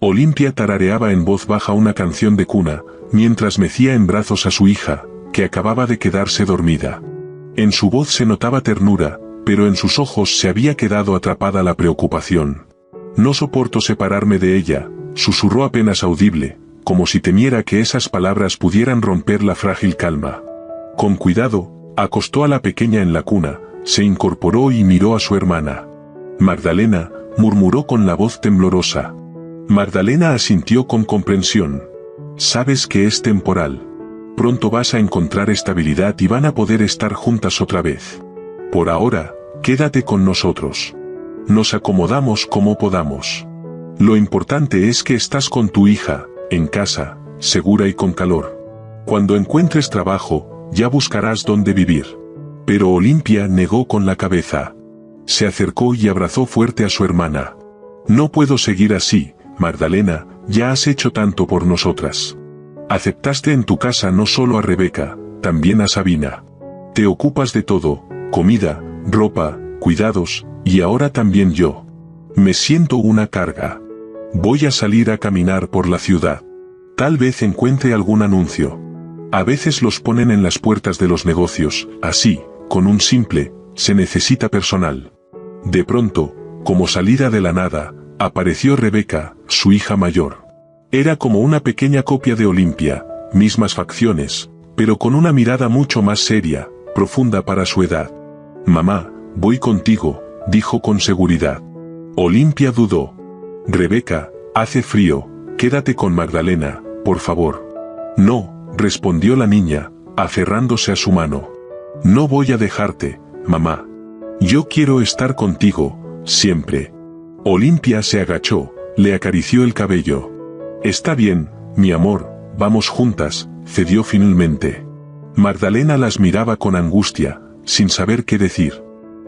Olimpia tarareaba en voz baja una canción de cuna, mientras mecía en brazos a su hija, que acababa de quedarse dormida. En su voz se notaba ternura, pero en sus ojos se había quedado atrapada la preocupación. «No soporto separarme de ella», susurró apenas audible, como si temiera que esas palabras pudieran romper la frágil calma. Con cuidado, acostó a la pequeña en la cuna, se incorporó y miró a su hermana. «Magdalena», murmuró con la voz temblorosa. Magdalena asintió con comprensión. «Sabes que es temporal. Pronto vas a encontrar estabilidad y van a poder estar juntas otra vez. Por ahora, quédate con nosotros. Nos acomodamos como podamos. Lo importante es que estás con tu hija, en casa, segura y con calor. Cuando encuentres trabajo, ya buscarás dónde vivir». Pero Olimpia negó con la cabeza. Se acercó y abrazó fuerte a su hermana. «No puedo seguir así, Magdalena, ya has hecho tanto por nosotras. Aceptaste en tu casa no solo a Rebeca, también a Sabina. Te ocupas de todo, comida, ropa, cuidados, y ahora también yo. Me siento una carga. Voy a salir a caminar por la ciudad. Tal vez encuentre algún anuncio. A veces los ponen en las puertas de los negocios, así, con un simple, se necesita personal». De pronto, como salida de la nada, apareció Rebeca, su hija mayor. Era como una pequeña copia de Olimpia, mismas facciones, pero con una mirada mucho más seria, profunda para su edad. «Mamá, voy contigo», dijo con seguridad. Olimpia dudó. «Rebeca, hace frío, quédate con Magdalena, por favor». «No», respondió la niña, aferrándose a su mano. «No voy a dejarte, mamá. Yo quiero estar contigo, siempre». Olimpia se agachó, le acarició el cabello. «Está bien, mi amor, vamos juntas», cedió finalmente. Magdalena las miraba con angustia, sin saber qué decir.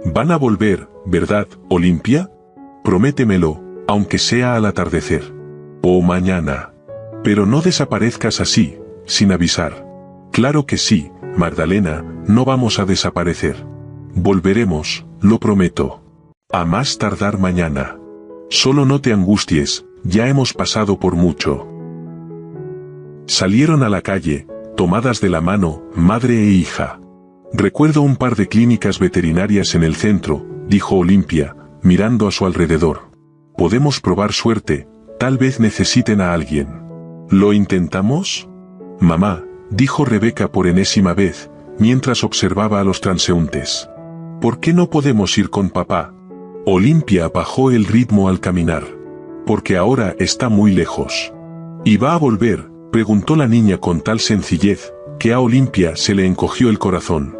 «Van a volver, ¿verdad, Olimpia? Prométemelo, aunque sea al atardecer. O mañana. Pero no desaparezcas así, sin avisar». «Claro que sí, Magdalena, no vamos a desaparecer. Volveremos, lo prometo. A más tardar mañana. Solo no te angusties, ya hemos pasado por mucho». Salieron a la calle, tomadas de la mano, madre e hija. «Recuerdo un par de clínicas veterinarias en el centro», dijo Olimpia, mirando a su alrededor. «Podemos probar suerte, tal vez necesiten a alguien». «¿Lo intentamos?» «Mamá», dijo Rebeca por enésima vez, mientras observaba a los transeúntes. «¿Por qué no podemos ir con papá?» Olimpia bajó el ritmo al caminar. «Porque ahora está muy lejos». «¿Y va a volver?», preguntó la niña con tal sencillez, que a Olimpia se le encogió el corazón.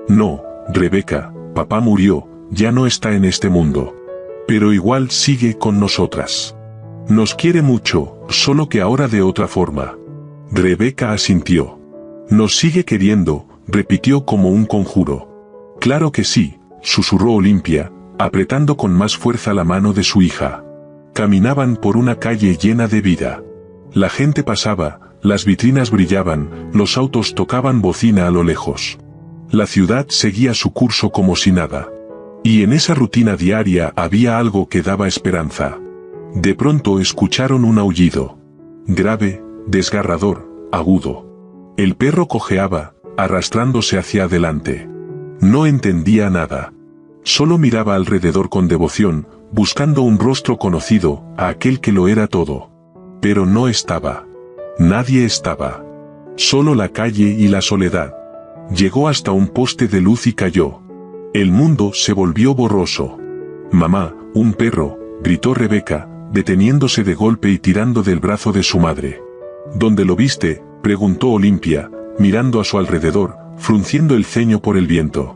«No, Rebeca, papá murió, ya no está en este mundo. Pero igual sigue con nosotras. Nos quiere mucho, solo que ahora de otra forma». Rebeca asintió. «Nos sigue queriendo», repitió como un conjuro. «Claro que sí», susurró Olimpia, apretando con más fuerza la mano de su hija. Caminaban por una calle llena de vida. La gente pasaba, las vitrinas brillaban, los autos tocaban bocina a lo lejos. La ciudad seguía su curso como si nada. Y en esa rutina diaria había algo que daba esperanza. De pronto escucharon un aullido. Grave, desgarrador, agudo. El perro cojeaba, arrastrándose hacia adelante. No entendía nada. Solo miraba alrededor con devoción, buscando un rostro conocido, a aquel que lo era todo. Pero no estaba. Nadie estaba. Solo la calle y la soledad. Llegó hasta un poste de luz y cayó. El mundo se volvió borroso. «Mamá, un perro», gritó Rebeca, deteniéndose de golpe y tirando del brazo de su madre. «¿Dónde lo viste?», preguntó Olimpia, mirando a su alrededor, frunciendo el ceño por el viento.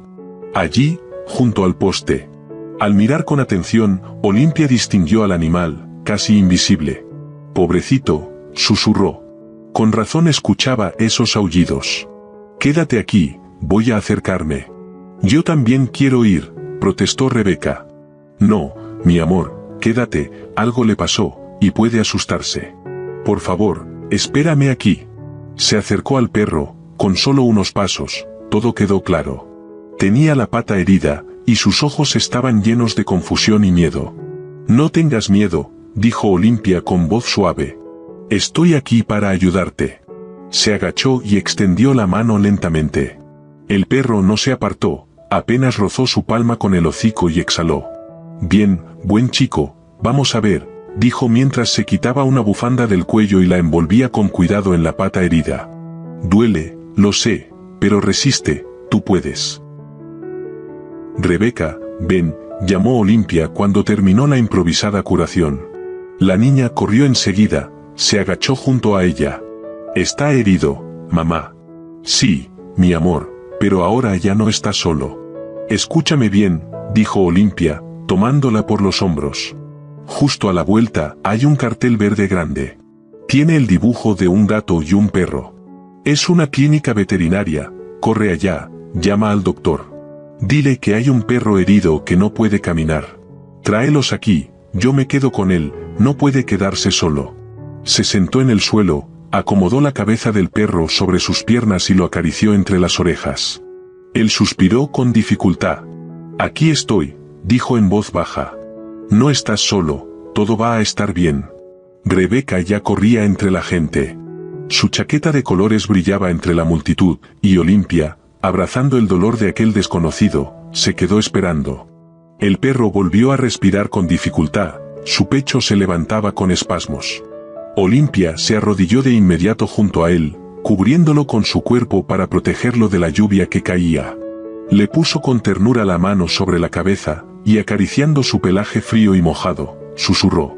«Allí, junto al poste». Al mirar con atención, Olimpia distinguió al animal, casi invisible. «Pobrecito», susurró. Con razón escuchaba esos aullidos. «Quédate aquí, voy a acercarme». «Yo también quiero ir», protestó Rebeca. «No, mi amor, quédate, algo le pasó, y puede asustarse. Por favor, espérame aquí». Se acercó al perro, con solo unos pasos, todo quedó claro. Tenía la pata herida, y sus ojos estaban llenos de confusión y miedo. «No tengas miedo», dijo Olimpia con voz suave. Estoy aquí para ayudarte. Se agachó y extendió la mano lentamente. El perro no se apartó, apenas rozó su palma con el hocico y exhaló. Bien, buen chico, vamos a ver, dijo mientras se quitaba una bufanda del cuello y la envolvía con cuidado en la pata herida. Duele, lo sé, pero resiste, tú puedes. Rebeca, ven, llamó Olimpia cuando terminó la improvisada curación. La niña corrió enseguida, se agachó junto a ella. Está herido, mamá. Sí, mi amor, pero ahora ya no está solo. Escúchame bien, dijo Olimpia, tomándola por los hombros. Justo a la vuelta hay un cartel verde grande. Tiene el dibujo de un gato y un perro. Es una clínica veterinaria, corre allá, llama al doctor. Dile que hay un perro herido que no puede caminar. Tráelos aquí, yo me quedo con él, no puede quedarse solo. Se sentó en el suelo, acomodó la cabeza del perro sobre sus piernas y lo acarició entre las orejas. Él suspiró con dificultad. Aquí estoy, dijo en voz baja. No estás solo, todo va a estar bien. Rebeca ya corría entre la gente. Su chaqueta de colores brillaba entre la multitud, y Olimpia, abrazando el dolor de aquel desconocido, se quedó esperando. El perro volvió a respirar con dificultad, su pecho se levantaba con espasmos. Olimpia se arrodilló de inmediato junto a él, cubriéndolo con su cuerpo para protegerlo de la lluvia que caía. Le puso con ternura la mano sobre la cabeza, y acariciando su pelaje frío y mojado, susurró.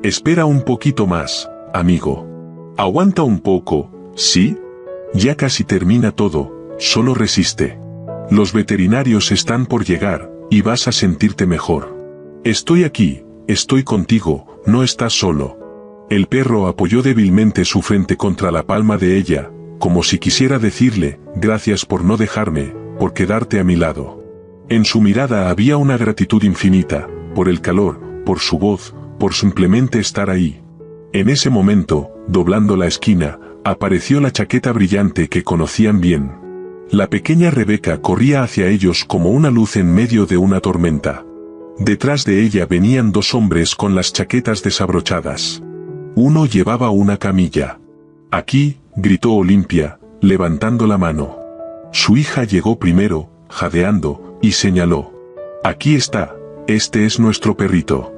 Espera un poquito más, amigo. Aguanta un poco, ¿sí? Ya casi termina todo, solo resiste. Los veterinarios están por llegar, y vas a sentirte mejor. Estoy aquí, estoy contigo, no estás solo. El perro apoyó débilmente su frente contra la palma de ella, como si quisiera decirle, gracias por no dejarme, por quedarte a mi lado. En su mirada había una gratitud infinita, por el calor, por su voz, por simplemente estar ahí. En ese momento, doblando la esquina, apareció la chaqueta brillante que conocían bien. La pequeña Rebeca corría hacia ellos como una luz en medio de una tormenta. Detrás de ella venían dos hombres con las chaquetas desabrochadas. Uno llevaba una camilla. Aquí, gritó Olimpia, levantando la mano. Su hija llegó primero, jadeando, y señaló. Aquí está, este es nuestro perrito.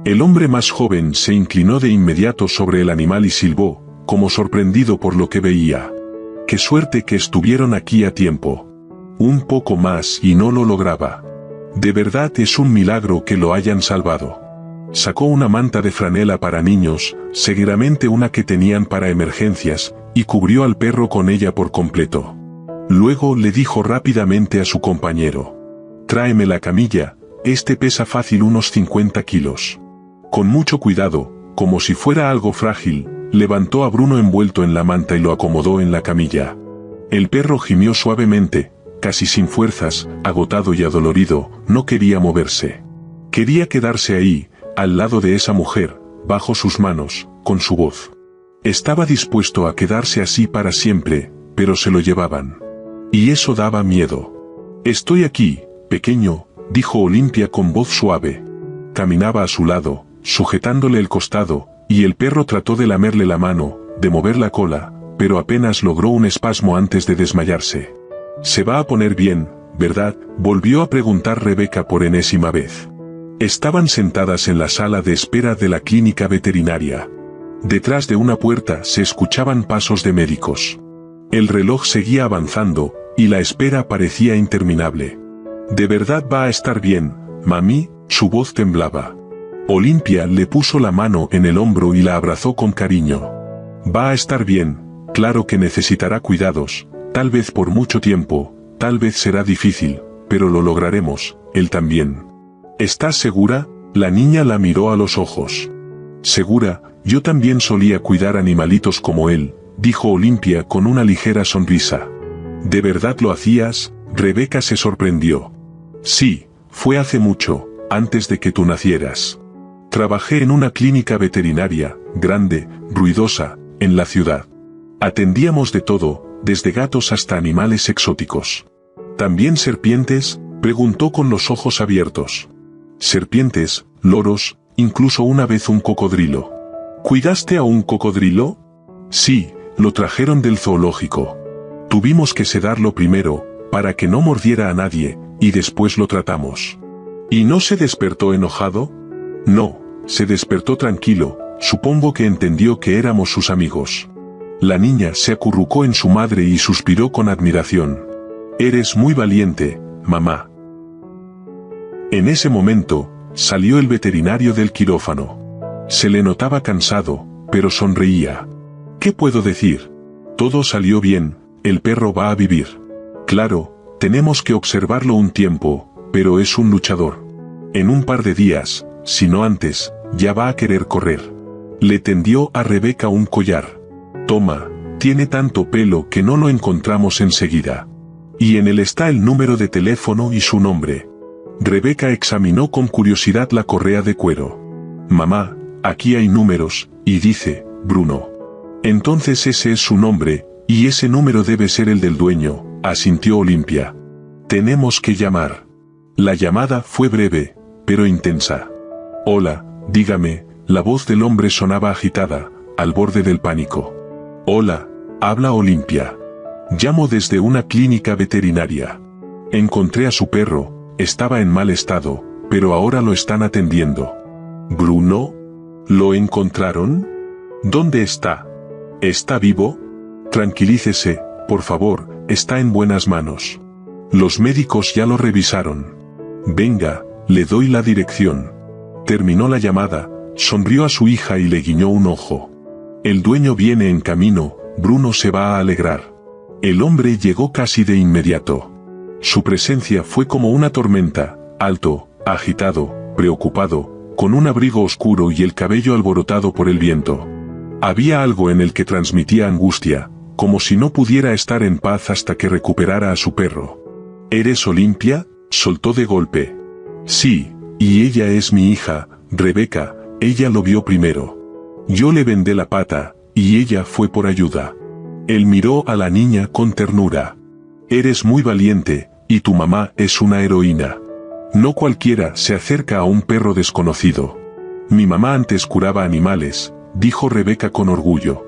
El hombre más joven se inclinó de inmediato sobre el animal y silbó, como sorprendido por lo que veía. ¡Qué suerte que estuvieron aquí a tiempo! Un poco más y no lo lograba. De verdad es un milagro que lo hayan salvado. Sacó una manta de franela para niños, seguramente una que tenían para emergencias, y cubrió al perro con ella por completo. Luego le dijo rápidamente a su compañero. Tráeme la camilla, este pesa fácil unos 50 kilos. Con mucho cuidado, como si fuera algo frágil, levantó a Bruno envuelto en la manta y lo acomodó en la camilla. El perro gimió suavemente, casi sin fuerzas, agotado y adolorido, no quería moverse. Quería quedarse ahí, al lado de esa mujer, bajo sus manos, con su voz. Estaba dispuesto a quedarse así para siempre, pero se lo llevaban. Y eso daba miedo. Estoy aquí, pequeño, dijo Olimpia con voz suave. Caminaba a su lado, sujetándole el costado, y el perro trató de lamerle la mano, de mover la cola, pero apenas logró un espasmo antes de desmayarse. «Se va a poner bien, ¿verdad?», volvió a preguntar Rebeca por enésima vez. Estaban sentadas en la sala de espera de la clínica veterinaria. Detrás de una puerta se escuchaban pasos de médicos. El reloj seguía avanzando, y la espera parecía interminable. «¿De verdad va a estar bien, mami?», su voz temblaba. Olimpia le puso la mano en el hombro y la abrazó con cariño. «Va a estar bien, claro que necesitará cuidados, tal vez por mucho tiempo, tal vez será difícil, pero lo lograremos, él también». «¿Estás segura?», la niña la miró a los ojos. «Segura, yo también solía cuidar animalitos como él», dijo Olimpia con una ligera sonrisa. «¿De verdad lo hacías?», Rebeca se sorprendió. «Sí, fue hace mucho, antes de que tú nacieras. Trabajé en una clínica veterinaria, grande, ruidosa, en la ciudad. Atendíamos de todo, desde gatos hasta animales exóticos». «¿También serpientes?», preguntó con los ojos abiertos. «Serpientes, loros, incluso una vez un cocodrilo. ¿Cuidaste a un cocodrilo? Sí, lo trajeron del zoológico. Tuvimos que sedarlo primero, para que no mordiera a nadie, y después lo tratamos. ¿Y no se despertó enojado? No, se despertó tranquilo, supongo que entendió que éramos sus amigos. La niña se acurrucó en su madre y suspiró con admiración. Eres muy valiente, mamá. En ese momento, salió el veterinario del quirófano. Se le notaba cansado, pero sonreía. ¿Qué puedo decir? Todo salió bien, el perro va a vivir. Claro, tenemos que observarlo un tiempo, pero es un luchador. En un par de días, si no antes, ya va a querer correr. Le tendió a Rebeca un collar. Toma, tiene tanto pelo que no lo encontramos enseguida. Y en él está el número de teléfono y su nombre. Rebeca examinó con curiosidad la correa de cuero. Mamá, aquí hay números, y dice, Bruno. Entonces ese es su nombre, y ese número debe ser el del dueño, asintió Olimpia. Tenemos que llamar. La llamada fue breve, pero intensa. Hola, dígame, la voz del hombre sonaba agitada, al borde del pánico. Hola, habla Olimpia. Llamo desde una clínica veterinaria. Encontré a su perro, estaba en mal estado, pero ahora lo están atendiendo. ¿Bruno? ¿Lo encontraron? ¿Dónde está? ¿Está vivo? Tranquilícese, por favor, está en buenas manos. Los médicos ya lo revisaron. Venga, le doy la dirección. Terminó la llamada, sonrió a su hija y le guiñó un ojo. El dueño viene en camino, Bruno se va a alegrar. El hombre llegó casi de inmediato. Su presencia fue como una tormenta, alto, agitado, preocupado, con un abrigo oscuro y el cabello alborotado por el viento. Había algo en el que transmitía angustia, como si no pudiera estar en paz hasta que recuperara a su perro. ¿Eres Olimpia?, soltó de golpe. Sí, y ella es mi hija, Rebeca, ella lo vio primero. Yo le vendé la pata, y ella fue por ayuda. Él miró a la niña con ternura. Eres muy valiente, y tu mamá es una heroína. No cualquiera se acerca a un perro desconocido. Mi mamá antes curaba animales, dijo Rebeca con orgullo.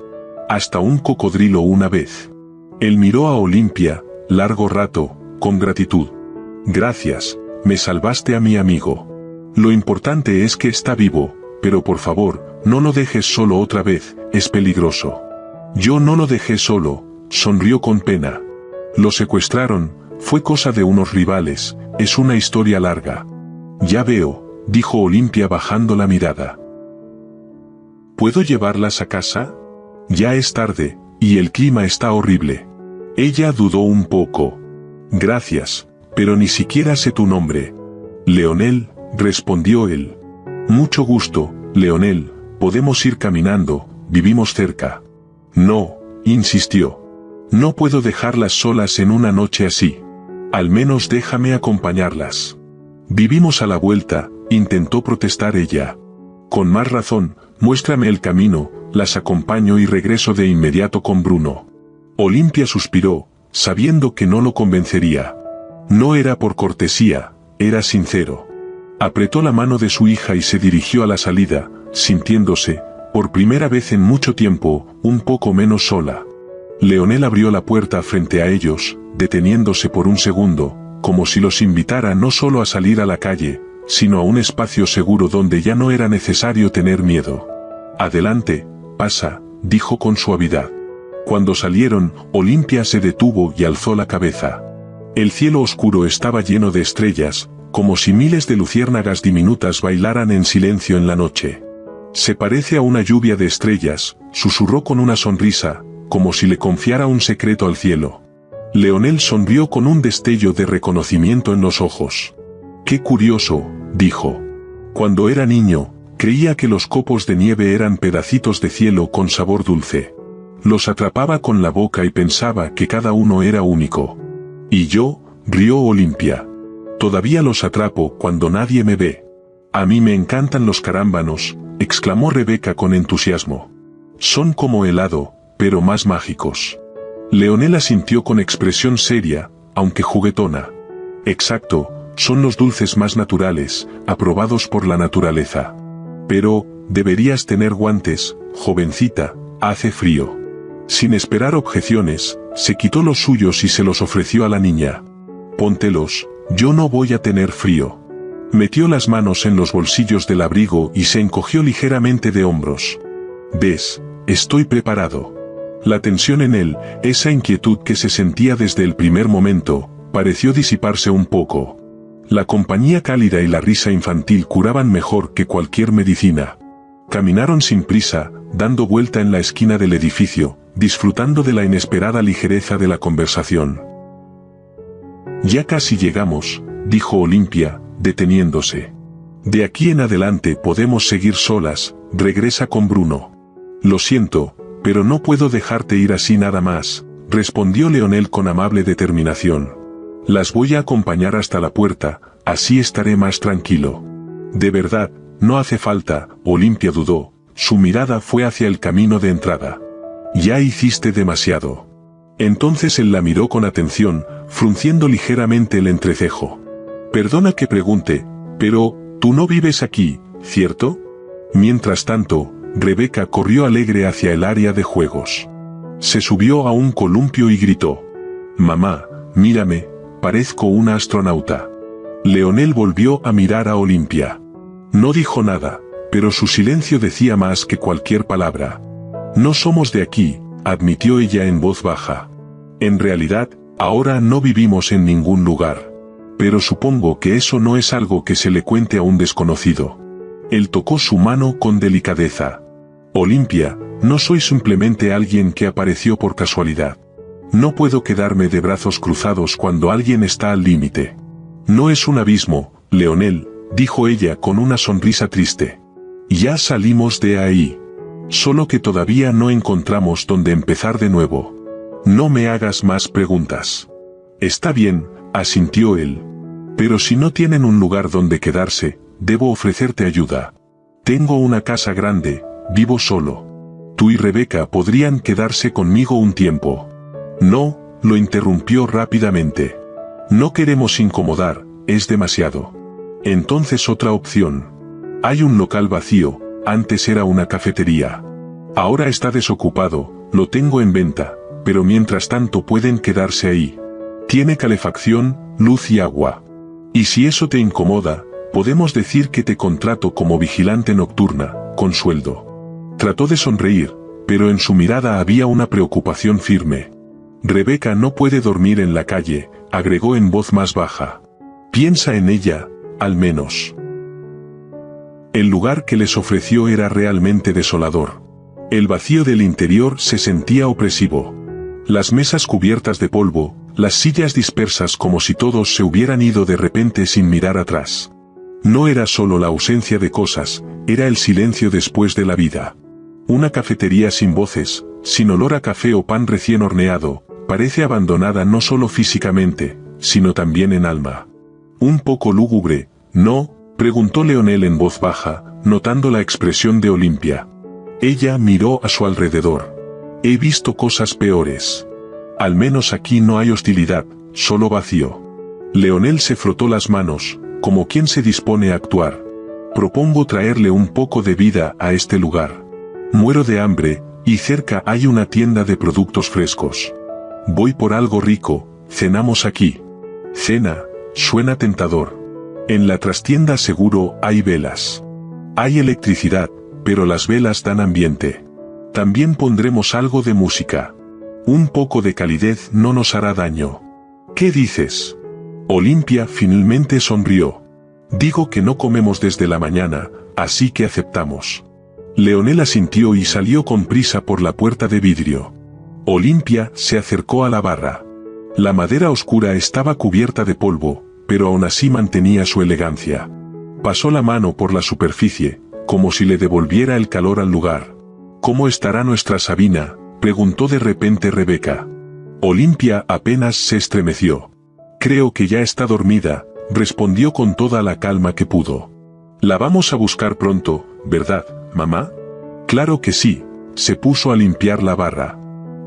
Hasta un cocodrilo una vez. Él miró a Olimpia, largo rato, con gratitud. Gracias, me salvaste a mi amigo. Lo importante es que está vivo, pero por favor, no lo dejes solo otra vez, es peligroso. Yo no lo dejé solo, sonrió con pena. Lo secuestraron, fue cosa de unos rivales, es una historia larga. Ya veo, dijo Olimpia bajando la mirada. ¿Puedo llevarlas a casa? Ya es tarde, y el clima está horrible. Ella dudó un poco. Gracias, pero ni siquiera sé tu nombre. Leonel, respondió él. Mucho gusto, Leonel, podemos ir caminando, vivimos cerca. No, insistió. No puedo dejarlas solas en una noche así. Al menos déjame acompañarlas. Vivimos a la vuelta, intentó protestar ella. Con más razón, muéstrame el camino, las acompaño y regreso de inmediato con Bruno. Olimpia suspiró, sabiendo que no lo convencería. No era por cortesía, era sincero. Apretó la mano de su hija y se dirigió a la salida, sintiéndose, por primera vez en mucho tiempo, un poco menos sola. Leonel abrió la puerta frente a ellos, deteniéndose por un segundo, como si los invitara no solo a salir a la calle, sino a un espacio seguro donde ya no era necesario tener miedo. Adelante, pasa, dijo con suavidad. Cuando salieron, Olimpia se detuvo y alzó la cabeza. El cielo oscuro estaba lleno de estrellas, como si miles de luciérnagas diminutas bailaran en silencio en la noche. Se parece a una lluvia de estrellas, susurró con una sonrisa, como si le confiara un secreto al cielo. Leonel sonrió con un destello de reconocimiento en los ojos. Qué curioso, dijo. Cuando era niño, creía que los copos de nieve eran pedacitos de cielo con sabor dulce. Los atrapaba con la boca y pensaba que cada uno era único. Y yo, rió Olimpia. Todavía los atrapo cuando nadie me ve. A mí me encantan los carámbanos, exclamó Rebeca con entusiasmo. Son como helado, pero más mágicos. Leonel asintió con expresión seria, aunque juguetona. Exacto, son los dulces más naturales, aprobados por la naturaleza. Pero, deberías tener guantes, jovencita, hace frío. Sin esperar objeciones, se quitó los suyos y se los ofreció a la niña. Póntelos, yo no voy a tener frío. Metió las manos en los bolsillos del abrigo y se encogió ligeramente de hombros. ¿Ves? Estoy preparado. La tensión en él, esa inquietud que se sentía desde el primer momento, pareció disiparse un poco. La compañía cálida y la risa infantil curaban mejor que cualquier medicina. Caminaron sin prisa, dando vuelta en la esquina del edificio, disfrutando de la inesperada ligereza de la conversación. Ya casi llegamos, dijo Olimpia, deteniéndose. De aquí en adelante podemos seguir solas, regresa con Bruno. Lo siento, pero no puedo dejarte ir así nada más, respondió Leonel con amable determinación. Las voy a acompañar hasta la puerta, así estaré más tranquilo. De verdad, no hace falta, Olimpia dudó, su mirada fue hacia el camino de entrada. Ya hiciste demasiado. Entonces él la miró con atención, frunciendo ligeramente el entrecejo. Perdona que pregunte, pero, tú no vives aquí, ¿cierto? Mientras tanto, Rebeca corrió alegre hacia el área de juegos. Se subió a un columpio y gritó. Mamá, mírame, parezco una astronauta. Leonel volvió a mirar a Olimpia. No dijo nada, pero su silencio decía más que cualquier palabra. No somos de aquí, admitió ella en voz baja. En realidad, ahora no vivimos en ningún lugar. Pero supongo que eso no es algo que se le cuente a un desconocido. Él tocó su mano con delicadeza. Olimpia, no soy simplemente alguien que apareció por casualidad. No puedo quedarme de brazos cruzados cuando alguien está al límite. No es un abismo, Leonel, dijo ella con una sonrisa triste. Ya salimos de ahí. Solo que todavía no encontramos dónde empezar de nuevo. No me hagas más preguntas. Está bien, asintió él. Pero si no tienen un lugar donde quedarse, debo ofrecerte ayuda. Tengo una casa grande, vivo solo. Tú y Rebeca podrían quedarse conmigo un tiempo. No, lo interrumpió rápidamente. No queremos incomodar, es demasiado. Entonces otra opción. Hay un local vacío, antes era una cafetería. Ahora está desocupado, lo tengo en venta, pero mientras tanto pueden quedarse ahí. Tiene calefacción, luz y agua. Y si eso te incomoda, podemos decir que te contrato como vigilante nocturna, con sueldo. Trató de sonreír, pero en su mirada había una preocupación firme. Rebeca no puede dormir en la calle, agregó en voz más baja. Piensa en ella, al menos. El lugar que les ofreció era realmente desolador. El vacío del interior se sentía opresivo. Las mesas cubiertas de polvo, las sillas dispersas como si todos se hubieran ido de repente sin mirar atrás. No era solo la ausencia de cosas, era el silencio después de la vida. Una cafetería sin voces, sin olor a café o pan recién horneado, parece abandonada no solo físicamente, sino también en alma. Un poco lúgubre, ¿no?, preguntó Leonel en voz baja, notando la expresión de Olimpia. Ella miró a su alrededor. He visto cosas peores. Al menos aquí no hay hostilidad, solo vacío. Leonel se frotó las manos, como quien se dispone a actuar. Propongo traerle un poco de vida a este lugar. Muero de hambre, y cerca hay una tienda de productos frescos. Voy por algo rico, cenamos aquí. Cena, suena tentador. En la trastienda seguro hay velas. Hay electricidad, pero las velas dan ambiente. También pondremos algo de música. Un poco de calidez no nos hará daño. ¿Qué dices? Olimpia finalmente sonrió. Digo que no comemos desde la mañana, así que aceptamos. Leonel asintió y salió con prisa por la puerta de vidrio. Olimpia se acercó a la barra. La madera oscura estaba cubierta de polvo, pero aún así mantenía su elegancia. Pasó la mano por la superficie, como si le devolviera el calor al lugar. ¿Cómo estará nuestra Sabina?, preguntó de repente Rebeca. Olimpia apenas se estremeció. Creo que ya está dormida, respondió con toda la calma que pudo. La vamos a buscar pronto, ¿verdad, mamá? Claro que sí, se puso a limpiar la barra.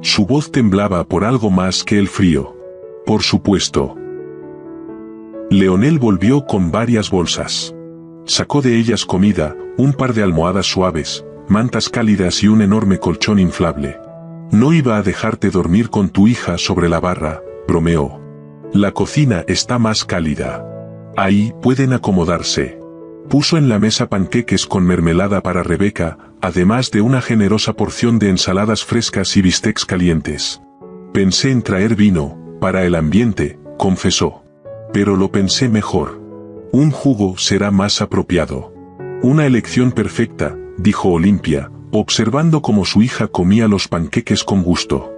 Su voz temblaba por algo más que el frío. Por supuesto. Leonel volvió con varias bolsas. Sacó de ellas comida, un par de almohadas suaves, mantas cálidas y un enorme colchón inflable. No iba a dejarte dormir con tu hija sobre la barra, bromeó. La cocina está más cálida. Ahí pueden acomodarse. Puso en la mesa panqueques con mermelada para Rebeca, además de una generosa porción de ensaladas frescas y bistecs calientes. Pensé en traer vino, para el ambiente, confesó. Pero lo pensé mejor. Un jugo será más apropiado. Una elección perfecta, dijo Olimpia, observando cómo su hija comía los panqueques con gusto.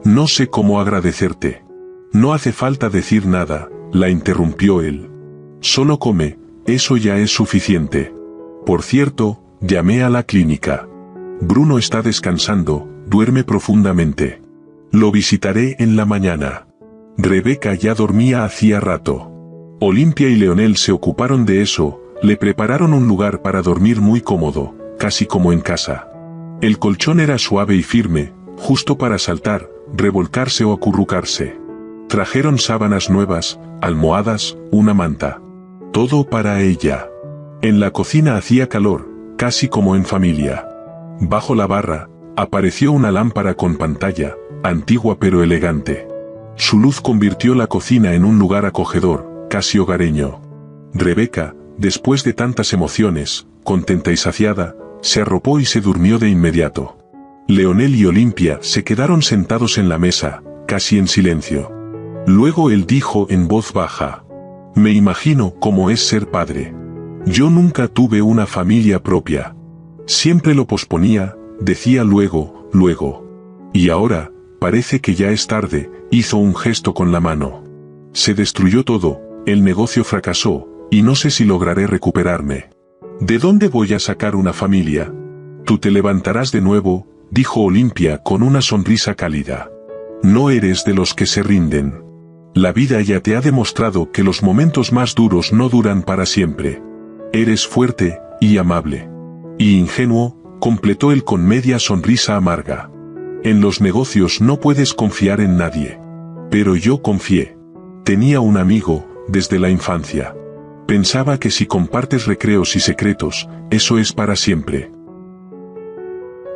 No sé cómo agradecerte. No hace falta decir nada, la interrumpió él. Solo come, eso ya es suficiente. Por cierto, llamé a la clínica. Bruno está descansando, duerme profundamente. Lo visitaré en la mañana. Rebeca ya dormía hacía rato. Olimpia y Leonel se ocuparon de eso, le prepararon un lugar para dormir muy cómodo, casi como en casa. El colchón era suave y firme, justo para saltar, revolcarse o acurrucarse. Trajeron sábanas nuevas, almohadas, una manta. Todo para ella. En la cocina hacía calor, casi como en familia. Bajo la barra, apareció una lámpara con pantalla, antigua pero elegante. Su luz convirtió la cocina en un lugar acogedor, casi hogareño. Rebeca, después de tantas emociones, contenta y saciada, se arropó y se durmió de inmediato. Leonel y Olimpia se quedaron sentados en la mesa, casi en silencio. Luego él dijo en voz baja: me imagino cómo es ser padre. Yo nunca tuve una familia propia. Siempre lo posponía, decía luego. Y ahora, parece que ya es tarde, hizo un gesto con la mano. Se destruyó todo, el negocio fracasó, y no sé si lograré recuperarme. ¿De dónde voy a sacar una familia? Tú te levantarás de nuevo, dijo Olimpia con una sonrisa cálida. No eres de los que se rinden. La vida ya te ha demostrado que los momentos más duros no duran para siempre. Eres fuerte, y amable. Y ingenuo, completó él con media sonrisa amarga. En los negocios no puedes confiar en nadie. Pero yo confié. Tenía un amigo, desde la infancia. Pensaba que si compartes recreos y secretos, eso es para siempre.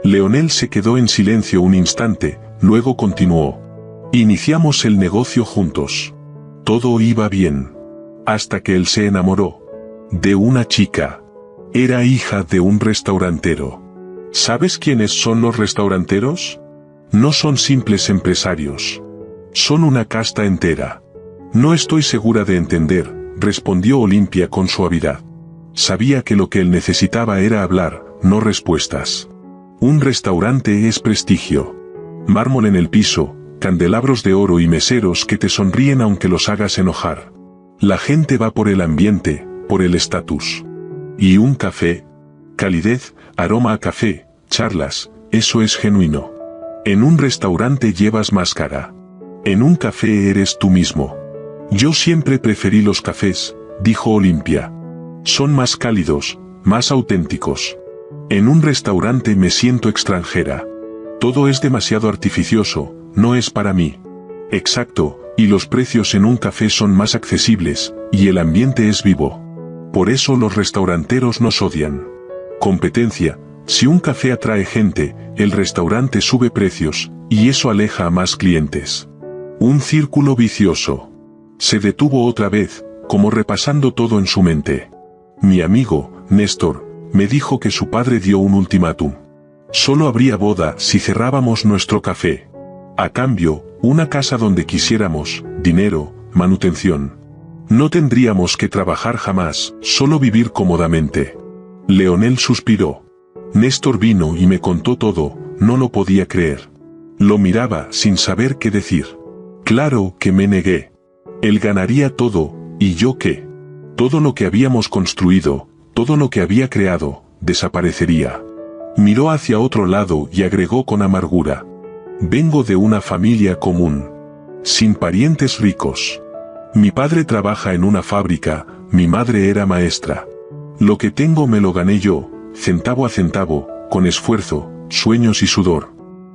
Leonel se quedó en silencio un instante, luego continuó. Iniciamos el negocio juntos. Todo iba bien. Hasta que él se enamoró. De una chica. Era hija de un restaurantero. ¿Sabes quiénes son los restauranteros? No son simples empresarios. Son una casta entera. No estoy segura de entender, respondió Olimpia con suavidad. Sabía que lo que él necesitaba era hablar, no respuestas. Un restaurante es prestigio. Mármol en el piso, candelabros de oro y meseros que te sonríen aunque los hagas enojar. La gente va por el ambiente, por el estatus. Y un café. Calidez, aroma a café, charlas, eso es genuino. En un restaurante llevas máscara. En un café eres tú mismo. Yo siempre preferí los cafés, dijo Olimpia. Son más cálidos, más auténticos. En un restaurante me siento extranjera. Todo es demasiado artificioso, no es para mí. Exacto, y los precios en un café son más accesibles, y el ambiente es vivo. Por eso los restauranteros nos odian. Competencia, si un café atrae gente, el restaurante sube precios, y eso aleja a más clientes. Un círculo vicioso. Se detuvo otra vez, como repasando todo en su mente. Mi amigo, Néstor, me dijo que su padre dio un ultimátum. Solo habría boda si cerrábamos nuestro café. A cambio, una casa donde quisiéramos, dinero, manutención. No tendríamos que trabajar jamás, solo vivir cómodamente. Leonel suspiró. Néstor vino y me contó todo, no lo podía creer. Lo miraba sin saber qué decir. Claro que me negué. Él ganaría todo, ¿y yo qué? Todo lo que habíamos construido, todo lo que había creado, desaparecería. Miró hacia otro lado y agregó con amargura. Vengo de una familia común. Sin parientes ricos. Mi padre trabaja en una fábrica, mi madre era maestra. Lo que tengo me lo gané yo, centavo a centavo, con esfuerzo, sueños y sudor.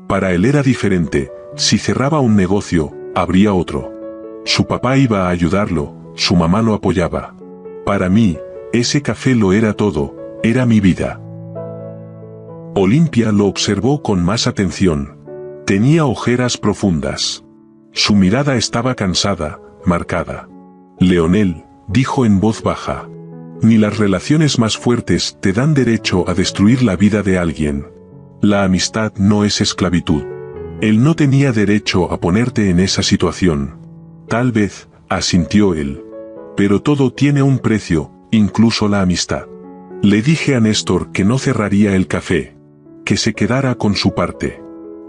Para él era diferente, si cerraba un negocio, habría otro. Su papá iba a ayudarlo, su mamá lo apoyaba. Para mí, ese café lo era todo, era mi vida. Olimpia lo observó con más atención. Tenía ojeras profundas. Su mirada estaba cansada, marcada. Leonel, dijo en voz baja. Ni las relaciones más fuertes te dan derecho a destruir la vida de alguien. La amistad no es esclavitud. Él no tenía derecho a ponerte en esa situación. Tal vez, asintió él. Pero todo tiene un precio, incluso la amistad. Le dije a Néstor que no cerraría el café. Que se quedara con su parte.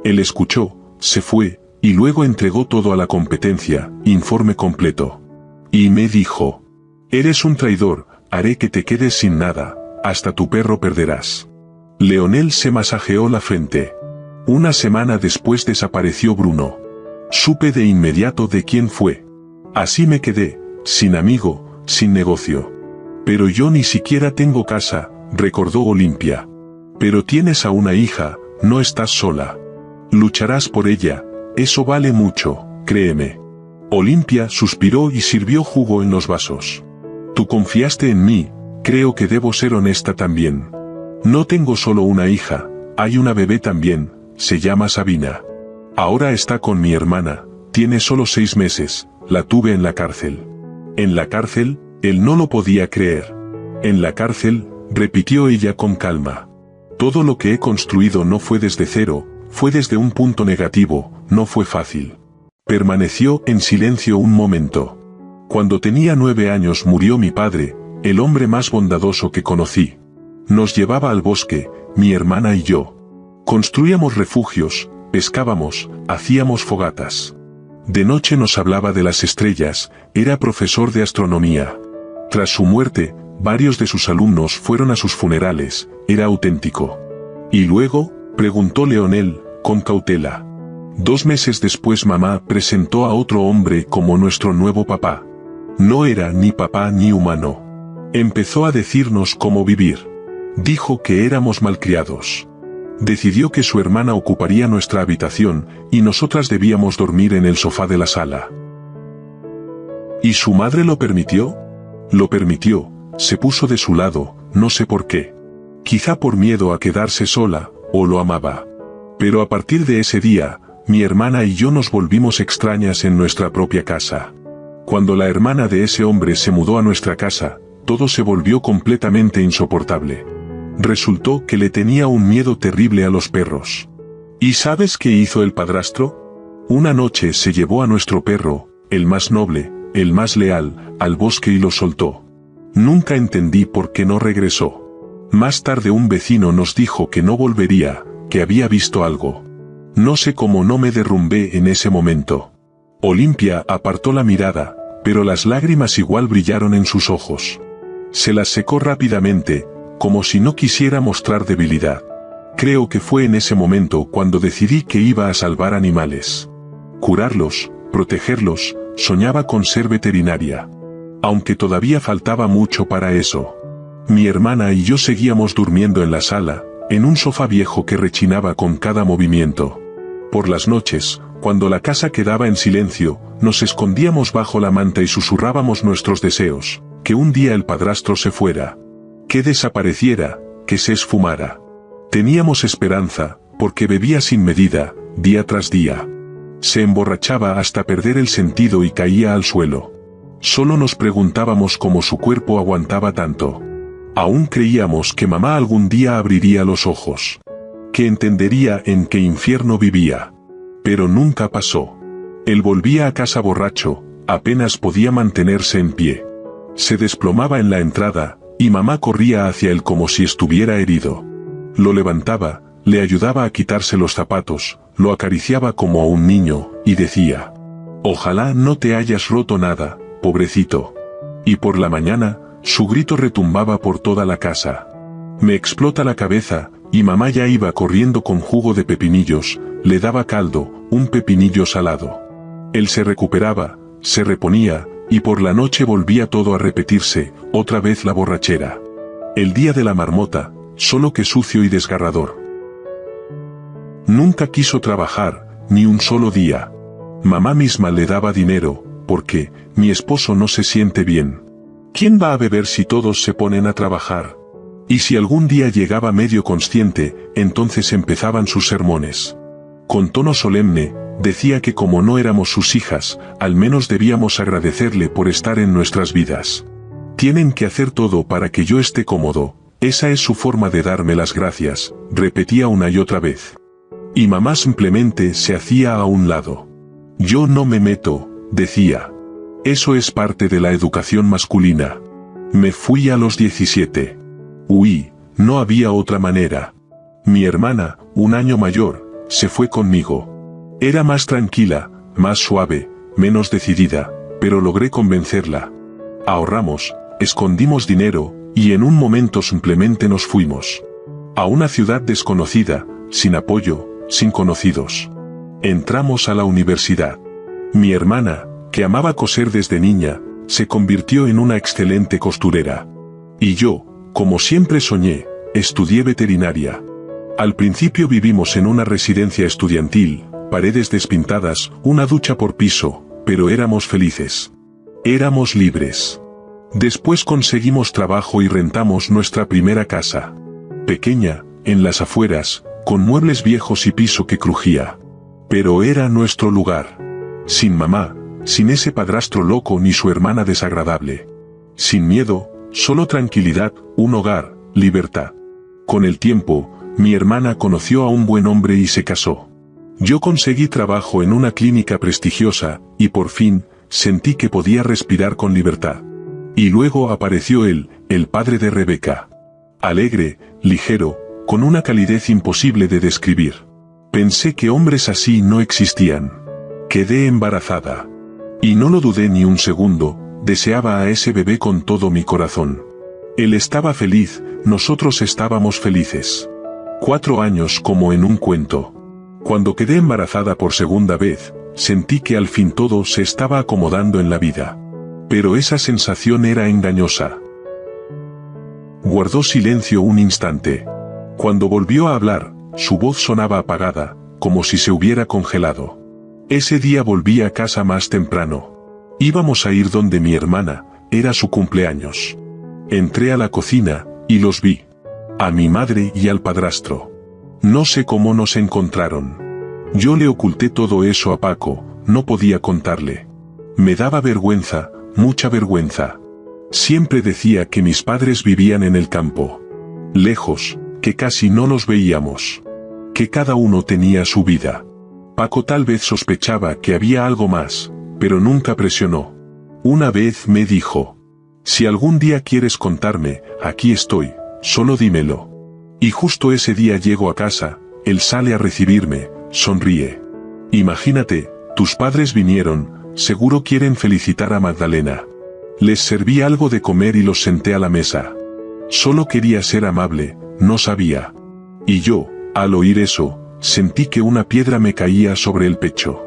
Él escuchó, se fue, y luego entregó todo a la competencia, informe completo. Y me dijo: eres un traidor, haré que te quedes sin nada, hasta tu perro perderás. Leonel se masajeó la frente. Una semana después desapareció Bruno. Supe de inmediato de quién fue. Así me quedé, sin amigo, sin negocio. Pero yo ni siquiera tengo casa, recordó Olimpia. Pero tienes a una hija, no estás sola. Lucharás por ella, eso vale mucho, créeme. Olimpia suspiró y sirvió jugo en los vasos. Tú confiaste en mí, creo que debo ser honesta también. No tengo solo una hija, hay una bebé también, se llama Sabina. Ahora está con mi hermana, tiene solo 6 meses, la tuve en la cárcel. ¿En la cárcel? Él no lo podía creer. En la cárcel, repitió ella con calma. Todo lo que he construido no fue desde cero, fue desde un punto negativo, no fue fácil. Permaneció en silencio un momento. Cuando tenía 9 años murió mi padre, el hombre más bondadoso que conocí. Nos llevaba al bosque, mi hermana y yo. Construíamos refugios, pescábamos, hacíamos fogatas. De noche nos hablaba de las estrellas, era profesor de astronomía. Tras su muerte, varios de sus alumnos fueron a sus funerales, era auténtico. ¿Y luego?, preguntó Leonel, con cautela. 2 meses después mamá presentó a otro hombre como nuestro nuevo papá. No era ni papá ni humano. Empezó a decirnos cómo vivir. Dijo que éramos malcriados. Decidió que su hermana ocuparía nuestra habitación, y nosotras debíamos dormir en el sofá de la sala. ¿Y su madre lo permitió? Lo permitió, se puso de su lado, no sé por qué. Quizá por miedo a quedarse sola, o lo amaba. Pero a partir de ese día, mi hermana y yo nos volvimos extrañas en nuestra propia casa. Cuando la hermana de ese hombre se mudó a nuestra casa, todo se volvió completamente insoportable. Resultó que le tenía un miedo terrible a los perros. ¿Y sabes qué hizo el padrastro? Una noche se llevó a nuestro perro, el más noble, el más leal, al bosque y lo soltó. Nunca entendí por qué no regresó. Más tarde un vecino nos dijo que no volvería, que había visto algo. No sé cómo no me derrumbé en ese momento. Olimpia apartó la mirada, pero las lágrimas igual brillaron en sus ojos. Se las secó rápidamente, como si no quisiera mostrar debilidad. Creo que fue en ese momento cuando decidí que iba a salvar animales. Curarlos, protegerlos, soñaba con ser veterinaria. Aunque todavía faltaba mucho para eso. Mi hermana y yo seguíamos durmiendo en la sala, en un sofá viejo que rechinaba con cada movimiento. Por las noches, cuando la casa quedaba en silencio, nos escondíamos bajo la manta y susurrábamos nuestros deseos, que un día el padrastro se fuera. Que desapareciera, que se esfumara. Teníamos esperanza, porque bebía sin medida, día tras día. Se emborrachaba hasta perder el sentido y caía al suelo. Solo nos preguntábamos cómo su cuerpo aguantaba tanto. Aún creíamos que mamá algún día abriría los ojos. Que entendería en qué infierno vivía. Pero nunca pasó. Él volvía a casa borracho, apenas podía mantenerse en pie. Se desplomaba en la entrada, y mamá corría hacia él como si estuviera herido. Lo levantaba, le ayudaba a quitarse los zapatos, lo acariciaba como a un niño, y decía: «Ojalá no te hayas roto nada, pobrecito». Y por la mañana, su grito retumbaba por toda la casa. Me explota la cabeza, y mamá ya iba corriendo con jugo de pepinillos, le daba caldo, un pepinillo salado. Él se recuperaba, se reponía, y por la noche volvía todo a repetirse, otra vez la borrachera. El día de la marmota, solo que sucio y desgarrador. Nunca quiso trabajar, ni un solo día. Mamá misma le daba dinero, porque, mi esposo no se siente bien. ¿Quién va a beber si todos se ponen a trabajar? Y si algún día llegaba medio consciente, entonces empezaban sus sermones. Con tono solemne, decía que como no éramos sus hijas, al menos debíamos agradecerle por estar en nuestras vidas. Tienen que hacer todo para que yo esté cómodo, esa es su forma de darme las gracias, repetía una y otra vez. Y mamá simplemente se hacía a un lado. Yo no me meto, decía. Eso es parte de la educación masculina. Me fui a los 17. Huí, no había otra manera. Mi hermana, un año mayor, se fue conmigo. Era más tranquila, más suave, menos decidida, pero logré convencerla. Ahorramos, escondimos dinero, y en un momento simplemente nos fuimos. A una ciudad desconocida, sin apoyo, sin conocidos. Entramos a la universidad. Mi hermana, que amaba coser desde niña, se convirtió en una excelente costurera. Y yo, como siempre soñé, estudié veterinaria. Al principio vivimos en una residencia estudiantil, paredes despintadas, una ducha por piso, pero éramos felices. Éramos libres. Después conseguimos trabajo y rentamos nuestra primera casa. Pequeña, en las afueras, con muebles viejos y piso que crujía. Pero era nuestro lugar. Sin mamá, sin ese padrastro loco ni su hermana desagradable. Sin miedo, solo tranquilidad, un hogar, libertad. Con el tiempo, mi hermana conoció a un buen hombre y se casó. Yo conseguí trabajo en una clínica prestigiosa, y por fin, sentí que podía respirar con libertad. Y luego apareció él, el padre de Rebeca. Alegre, ligero, con una calidez imposible de describir. Pensé que hombres así no existían. Quedé embarazada. Y no lo dudé ni un segundo, deseaba a ese bebé con todo mi corazón. Él estaba feliz, nosotros estábamos felices. 4 años como en un cuento. Cuando quedé embarazada por segunda vez, sentí que al fin todo se estaba acomodando en la vida. Pero esa sensación era engañosa. Guardó silencio un instante. Cuando volvió a hablar, su voz sonaba apagada, como si se hubiera congelado. Ese día volví a casa más temprano. Íbamos a ir donde mi hermana, era su cumpleaños. Entré a la cocina, y los vi. A mi madre y al padrastro. No sé cómo nos encontraron. Yo le oculté todo eso a Paco, no podía contarle. Me daba vergüenza, mucha vergüenza. Siempre decía que mis padres vivían en el campo. Lejos, que casi no los veíamos. Que cada uno tenía su vida. Paco tal vez sospechaba que había algo más, pero nunca presionó. Una vez me dijo: si algún día quieres contarme, aquí estoy, solo dímelo. Y justo ese día llego a casa, él sale a recibirme, sonríe. Imagínate, tus padres vinieron, seguro quieren felicitar a Magdalena. Les serví algo de comer y los senté a la mesa. Solo quería ser amable, no sabía. Y yo, al oír eso, sentí que una piedra me caía sobre el pecho.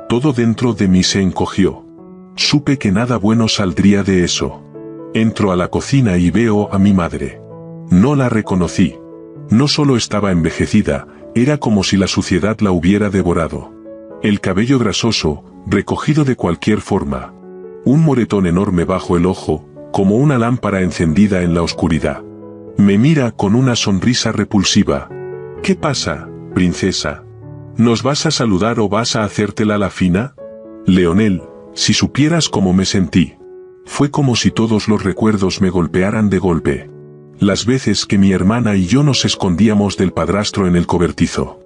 Todo dentro de mí se encogió. Supe que nada bueno saldría de eso. Entro a la cocina y veo a mi madre. No la reconocí. No solo estaba envejecida, era como si la suciedad la hubiera devorado. El cabello grasoso, recogido de cualquier forma. Un moretón enorme bajo el ojo, como una lámpara encendida en la oscuridad. Me mira con una sonrisa repulsiva. ¿Qué pasa, princesa? ¿Nos vas a saludar o vas a hacértela la fina? Leonel, si supieras cómo me sentí. Fue como si todos los recuerdos me golpearan de golpe. Las veces que mi hermana y yo nos escondíamos del padrastro en el cobertizo.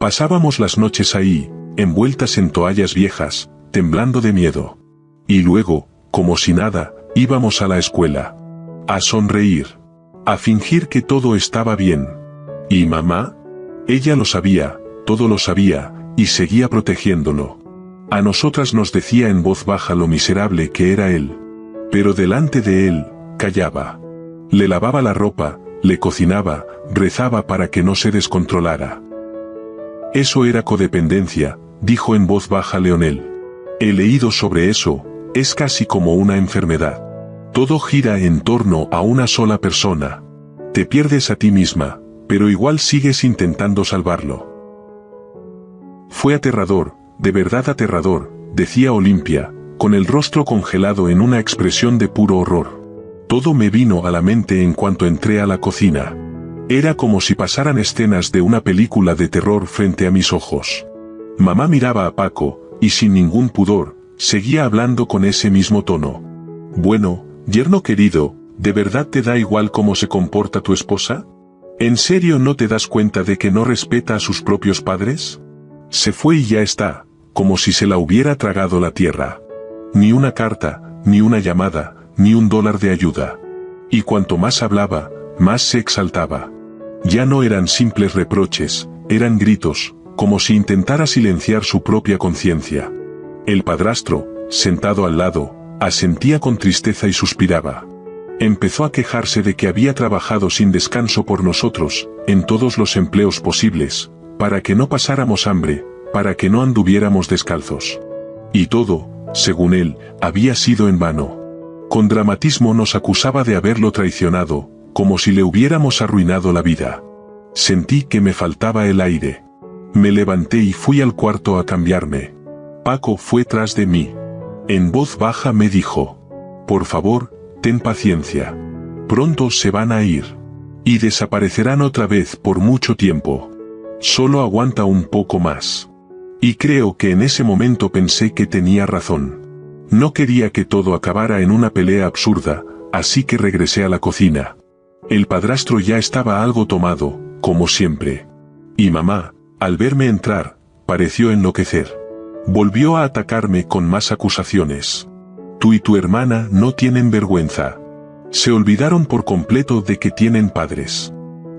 Pasábamos las noches ahí, envueltas en toallas viejas, temblando de miedo. Y luego, como si nada, íbamos a la escuela. A sonreír. A fingir que todo estaba bien. ¿Y mamá? Ella lo sabía, todo lo sabía, y seguía protegiéndolo. A nosotras nos decía en voz baja lo miserable que era él. Pero delante de él, callaba. Le lavaba la ropa, le cocinaba, rezaba para que no se descontrolara. Eso era codependencia, dijo en voz baja Leonel. He leído sobre eso, es casi como una enfermedad. Todo gira en torno a una sola persona. Te pierdes a ti misma, pero igual sigues intentando salvarlo. Fue aterrador, de verdad aterrador, decía Olimpia, con el rostro congelado en una expresión de puro horror. Todo me vino a la mente en cuanto entré a la cocina. Era como si pasaran escenas de una película de terror frente a mis ojos. Mamá miraba a Paco, y sin ningún pudor, seguía hablando con ese mismo tono. Bueno, yerno querido, ¿de verdad te da igual cómo se comporta tu esposa? ¿En serio no te das cuenta de que no respeta a sus propios padres? Se fue y ya está, como si se la hubiera tragado la tierra. Ni una carta, ni una llamada, ni $1 de ayuda. Y cuanto más hablaba, más se exaltaba. Ya no eran simples reproches, eran gritos, como si intentara silenciar su propia conciencia. El padrastro, sentado al lado, asentía con tristeza y suspiraba. Empezó a quejarse de que había trabajado sin descanso por nosotros, en todos los empleos posibles, para que no pasáramos hambre, para que no anduviéramos descalzos. Y todo, según él, había sido en vano. Con dramatismo nos acusaba de haberlo traicionado, como si le hubiéramos arruinado la vida. Sentí que me faltaba el aire. Me levanté y fui al cuarto a cambiarme. Paco fue tras de mí. En voz baja me dijo: por favor, ten paciencia. Pronto se van a ir. Y desaparecerán otra vez por mucho tiempo. Solo aguanta un poco más. Y creo que en ese momento pensé que tenía razón. No quería que todo acabara en una pelea absurda, así que regresé a la cocina. El padrastro ya estaba algo tomado, como siempre. Y mamá, al verme entrar, pareció enloquecer. Volvió a atacarme con más acusaciones. Tú y tu hermana no tienen vergüenza. Se olvidaron por completo de que tienen padres.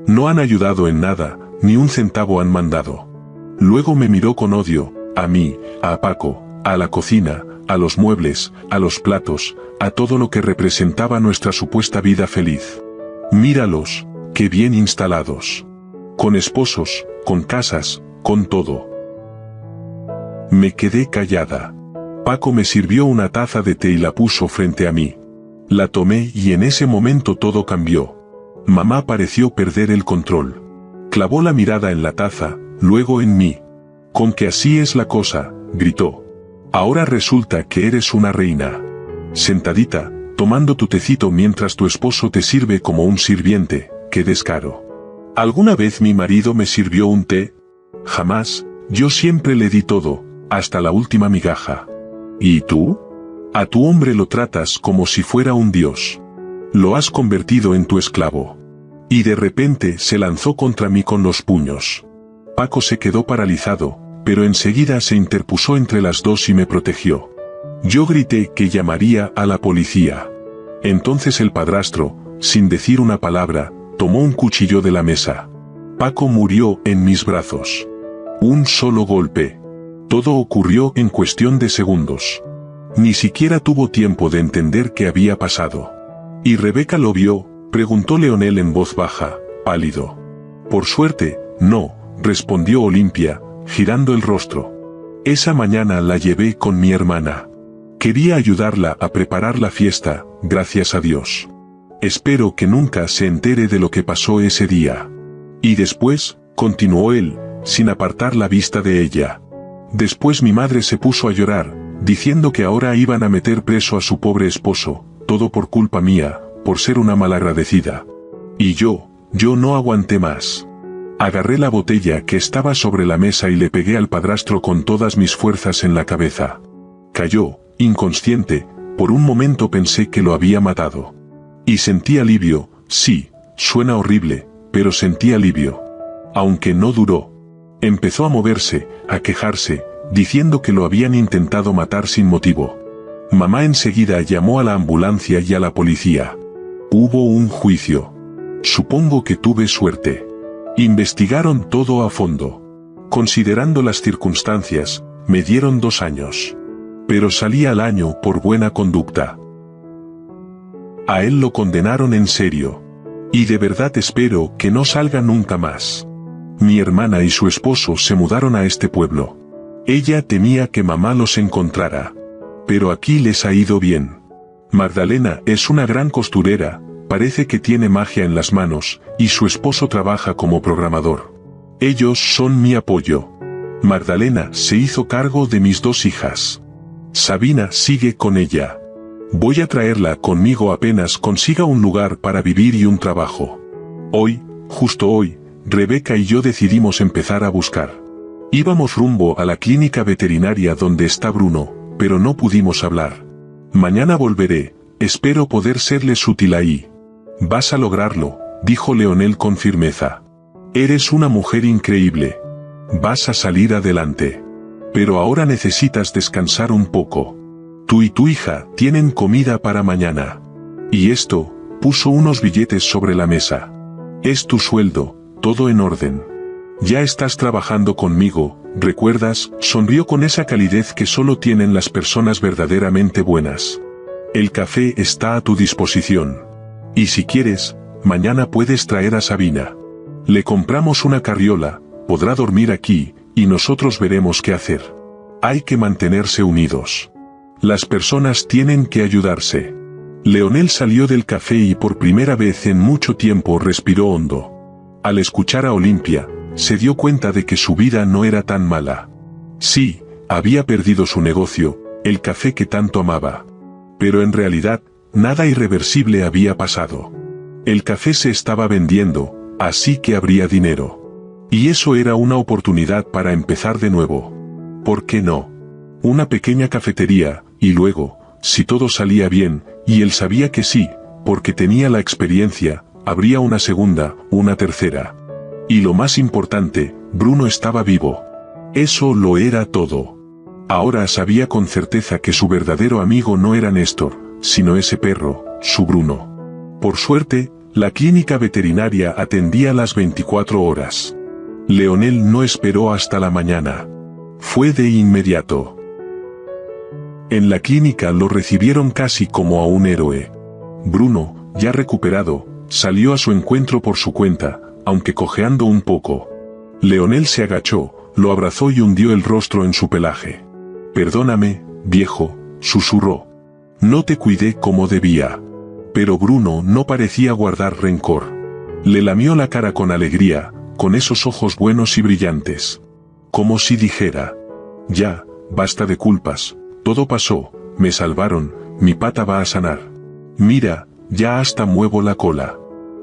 No han ayudado en nada, ni un centavo han mandado. Luego me miró con odio, a mí, a Paco, a la cocina, a los muebles, a los platos, a todo lo que representaba nuestra supuesta vida feliz. Míralos, qué bien instalados. Con esposos, con casas, con todo. Me quedé callada. Paco me sirvió una taza de té y la puso frente a mí. La tomé y en ese momento todo cambió. Mamá pareció perder el control. Clavó la mirada en la taza, luego en mí. Con que así es la cosa, gritó. Ahora resulta que eres una reina. Sentadita, tomando tu tecito mientras tu esposo te sirve como un sirviente, qué descaro. ¿Alguna vez mi marido me sirvió un té? Jamás, yo siempre le di todo, hasta la última migaja. ¿Y tú? A tu hombre lo tratas como si fuera un dios. Lo has convertido en tu esclavo. Y de repente se lanzó contra mí con los puños. Paco se quedó paralizado, pero enseguida se interpuso entre las dos y me protegió. Yo grité que llamaría a la policía. Entonces el padrastro, sin decir una palabra, tomó un cuchillo de la mesa. Paco murió en mis brazos. Un solo golpe. Todo ocurrió en cuestión de segundos. Ni siquiera tuvo tiempo de entender qué había pasado. ¿Y Rebeca lo vio?, preguntó Leonel en voz baja, pálido. Por suerte, no, respondió Olimpia, girando el rostro. Esa mañana la llevé con mi hermana. Quería ayudarla a preparar la fiesta, gracias a Dios. Espero que nunca se entere de lo que pasó ese día. Y después, continuó él, sin apartar la vista de ella. Después mi madre se puso a llorar, diciendo que ahora iban a meter preso a su pobre esposo, todo por culpa mía, por ser una malagradecida. Y yo no aguanté más. Agarré la botella que estaba sobre la mesa y le pegué al padrastro con todas mis fuerzas en la cabeza. Cayó, inconsciente, por un momento pensé que lo había matado. Y sentí alivio, sí, suena horrible, pero sentí alivio. Aunque no duró. Empezó a moverse, a quejarse, diciendo que lo habían intentado matar sin motivo. Mamá enseguida llamó a la ambulancia y a la policía. Hubo un juicio. Supongo que tuve suerte. Investigaron todo a fondo. Considerando las circunstancias, me dieron 2 años. Pero salí al año por buena conducta. A él lo condenaron en serio. Y de verdad espero que no salga nunca más. Mi hermana y su esposo se mudaron a este pueblo. Ella temía que mamá los encontrara. Pero aquí les ha ido bien. Magdalena es una gran costurera, parece que tiene magia en las manos, y su esposo trabaja como programador. Ellos son mi apoyo. Magdalena se hizo cargo de mis 2 hijas. Sabina sigue con ella. Voy a traerla conmigo apenas consiga un lugar para vivir y un trabajo. Hoy, justo hoy, Rebeca y yo decidimos empezar a buscar. Íbamos rumbo a la clínica veterinaria donde está Bruno, pero no pudimos hablar. Mañana volveré, espero poder serles útil ahí. Vas a lograrlo, dijo Leonel con firmeza. Eres una mujer increíble. Vas a salir adelante. Pero ahora necesitas descansar un poco. Tú y tu hija tienen comida para mañana. Y esto, puso unos billetes sobre la mesa. Es tu sueldo, todo en orden. Ya estás trabajando conmigo, ¿recuerdas? Sonrió con esa calidez que solo tienen las personas verdaderamente buenas. El café está a tu disposición. Y si quieres, mañana puedes traer a Sabina. Le compramos una carriola, podrá dormir aquí, y nosotros veremos qué hacer. Hay que mantenerse unidos. Las personas tienen que ayudarse. Leonel salió del café y por primera vez en mucho tiempo respiró hondo. Al escuchar a Olimpia, se dio cuenta de que su vida no era tan mala. Sí, había perdido su negocio, el café que tanto amaba. Pero en realidad, nada irreversible había pasado. El café se estaba vendiendo, así que habría dinero. Y eso era una oportunidad para empezar de nuevo. ¿Por qué no? Una pequeña cafetería, y luego, si todo salía bien, y él sabía que sí, porque tenía la experiencia, habría una segunda, una tercera. Y lo más importante, Bruno estaba vivo. Eso lo era todo. Ahora sabía con certeza que su verdadero amigo no era Néstor, sino ese perro, su Bruno. Por suerte, la clínica veterinaria atendía las 24 horas. Leonel no esperó hasta la mañana. Fue de inmediato. En la clínica lo recibieron casi como a un héroe. Bruno, ya recuperado, salió a su encuentro por su cuenta, aunque cojeando un poco. Leonel se agachó, lo abrazó y hundió el rostro en su pelaje. «Perdóname, viejo», susurró. «No te cuidé como debía». Pero Bruno no parecía guardar rencor. Le lamió la cara con alegría, con esos ojos buenos y brillantes. Como si dijera: «Ya, basta de culpas, todo pasó, me salvaron, mi pata va a sanar. Mira, ya hasta muevo la cola».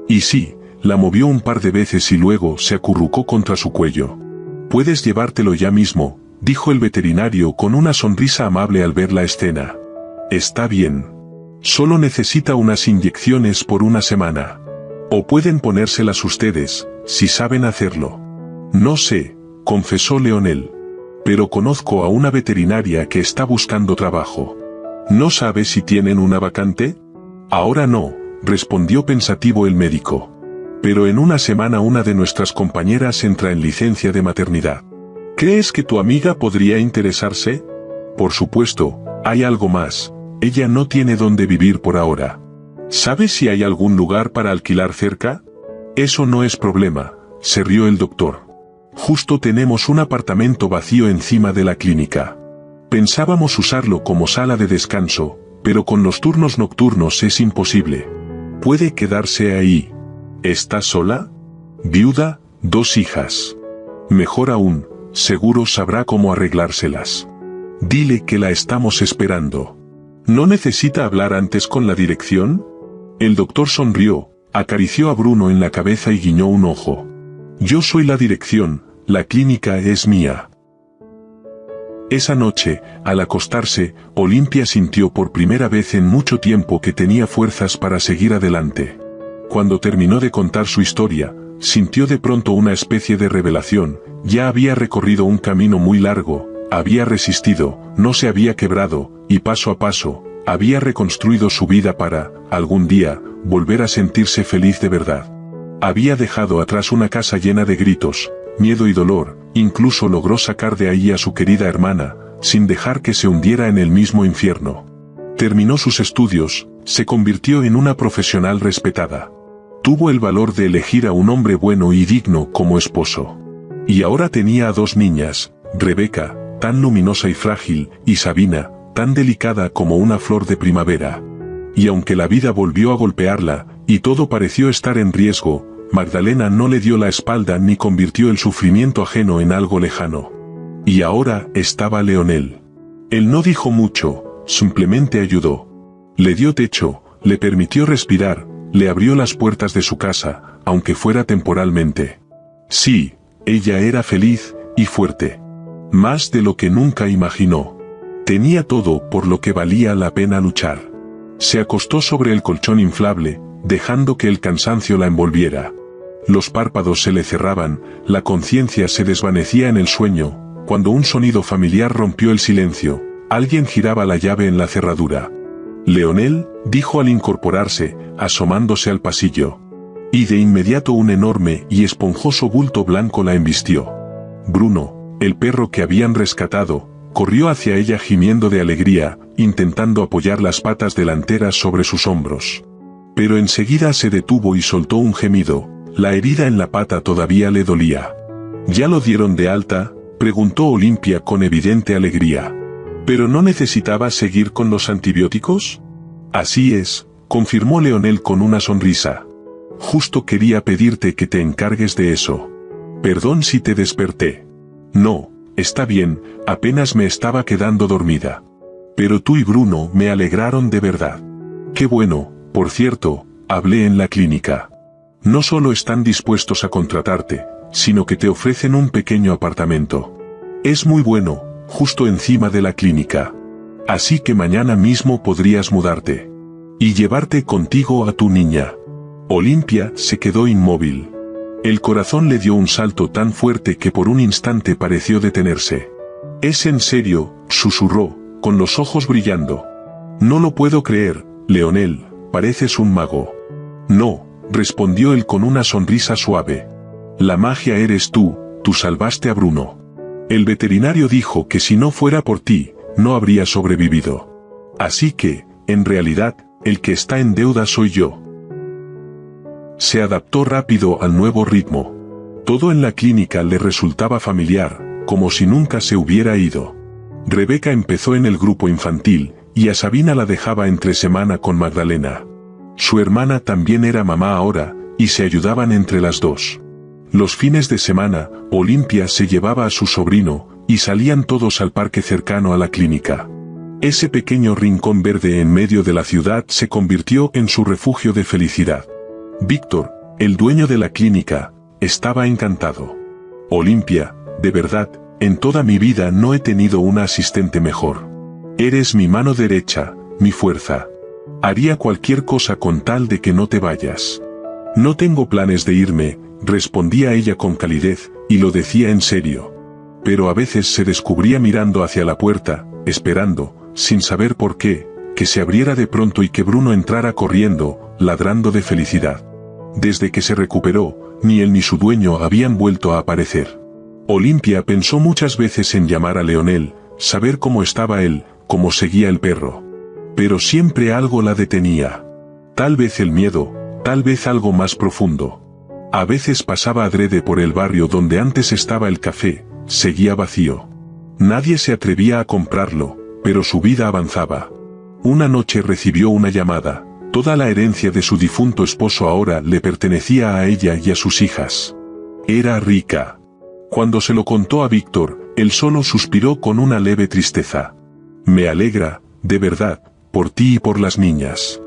Y sí, la movió un par de veces y luego se acurrucó contra su cuello. «Puedes llevártelo ya mismo», dijo el veterinario con una sonrisa amable al ver la escena. «Está bien. Solo necesita unas inyecciones por una semana. O pueden ponérselas ustedes, si saben hacerlo». «No sé», confesó Leonel. «Pero conozco a una veterinaria que está buscando trabajo». «¿No sabe si tienen una vacante?» «Ahora no», respondió pensativo el médico. «Pero en una semana una de nuestras compañeras entra en licencia de maternidad. ¿Crees que tu amiga podría interesarse?» «Por supuesto, hay algo más. Ella no tiene dónde vivir por ahora. ¿Sabes si hay algún lugar para alquilar cerca?» «Eso no es problema», se rió el doctor. «Justo tenemos un apartamento vacío encima de la clínica. Pensábamos usarlo como sala de descanso, pero con los turnos nocturnos es imposible. Puede quedarse ahí». «¿Está sola?» «Viuda, 2 hijas». «Mejor aún, seguro sabrá cómo arreglárselas. Dile que la estamos esperando». «¿No necesita hablar antes con la dirección?» El doctor sonrió, acarició a Bruno en la cabeza y guiñó un ojo. «Yo soy la dirección, la clínica es mía». Esa noche, al acostarse, Olimpia sintió por primera vez en mucho tiempo que tenía fuerzas para seguir adelante. Cuando terminó de contar su historia, sintió de pronto una especie de revelación. Ya había recorrido un camino muy largo, había resistido, no se había quebrado, y paso a paso, había reconstruido su vida para, algún día, volver a sentirse feliz de verdad. Había dejado atrás una casa llena de gritos, miedo y dolor, incluso logró sacar de ahí a su querida hermana, sin dejar que se hundiera en el mismo infierno. Terminó sus estudios, se convirtió en una profesional respetada. Tuvo el valor de elegir a un hombre bueno y digno como esposo. Y ahora tenía a 2 niñas, Rebeca, tan luminosa y frágil, y Sabina, tan delicada como una flor de primavera. Y aunque la vida volvió a golpearla, y todo pareció estar en riesgo, Magdalena no le dio la espalda ni convirtió el sufrimiento ajeno en algo lejano. Y ahora estaba Leonel. Él no dijo mucho, simplemente ayudó. Le dio techo, le permitió respirar, le abrió las puertas de su casa, aunque fuera temporalmente. Sí, ella era feliz y fuerte. Más de lo que nunca imaginó. Tenía todo por lo que valía la pena luchar. Se acostó sobre el colchón inflable, dejando que el cansancio la envolviera. Los párpados se le cerraban, la conciencia se desvanecía en el sueño, cuando un sonido familiar rompió el silencio. Alguien giraba la llave en la cerradura. «Leonel», dijo al incorporarse, asomándose al pasillo. Y de inmediato un enorme y esponjoso bulto blanco la embistió. Bruno, el perro que habían rescatado, corrió hacia ella gimiendo de alegría, intentando apoyar las patas delanteras sobre sus hombros. Pero enseguida se detuvo y soltó un gemido, la herida en la pata todavía le dolía. «¿Ya lo dieron de alta?», preguntó Olimpia con evidente alegría. «¿Pero no necesitaba seguir con los antibióticos?». «Así es», confirmó Leonel con una sonrisa. «Justo quería pedirte que te encargues de eso. Perdón si te desperté». «No, está bien, apenas me estaba quedando dormida. Pero tú y Bruno me alegraron de verdad». «Qué bueno, por cierto, hablé en la clínica. No solo están dispuestos a contratarte, sino que te ofrecen un pequeño apartamento. Es muy bueno, justo encima de la clínica. Así que mañana mismo podrías mudarte. Y llevarte contigo a tu niña». Olimpia se quedó inmóvil. El corazón le dio un salto tan fuerte que por un instante pareció detenerse. «¿Es en serio?», susurró, con los ojos brillando. «No lo puedo creer, Leonel, pareces un mago». «No», respondió él con una sonrisa suave. «La magia eres tú salvaste a Bruno. El veterinario dijo que si no fuera por ti, no habría sobrevivido. Así que, en realidad, el que está en deuda soy yo». Se adaptó rápido al nuevo ritmo. Todo en la clínica le resultaba familiar, como si nunca se hubiera ido. Rebeca empezó en el grupo infantil, y a Sabina la dejaba entre semana con Magdalena. Su hermana también era mamá ahora, y se ayudaban entre las dos. Los fines de semana, Olimpia se llevaba a su sobrino, y salían todos al parque cercano a la clínica. Ese pequeño rincón verde en medio de la ciudad se convirtió en su refugio de felicidad. Víctor, el dueño de la clínica, estaba encantado. «Olimpia, de verdad, en toda mi vida no he tenido una asistente mejor. Eres mi mano derecha, mi fuerza. Haría cualquier cosa con tal de que no te vayas». «No tengo planes de irme», respondía ella con calidez, y lo decía en serio. Pero a veces se descubría mirando hacia la puerta, esperando, sin saber por qué, que se abriera de pronto y que Bruno entrara corriendo, ladrando de felicidad. Desde que se recuperó, ni él ni su dueño habían vuelto a aparecer. Olimpia pensó muchas veces en llamar a Leonel, saber cómo estaba él, cómo seguía el perro. Pero siempre algo la detenía. Tal vez el miedo, tal vez algo más profundo. A veces pasaba adrede por el barrio donde antes estaba el café, seguía vacío. Nadie se atrevía a comprarlo, pero su vida avanzaba. Una noche recibió una llamada. Toda la herencia de su difunto esposo ahora le pertenecía a ella y a sus hijas. Era rica. Cuando se lo contó a Víctor, él solo suspiró con una leve tristeza. «Me alegra, de verdad, por ti y por las niñas.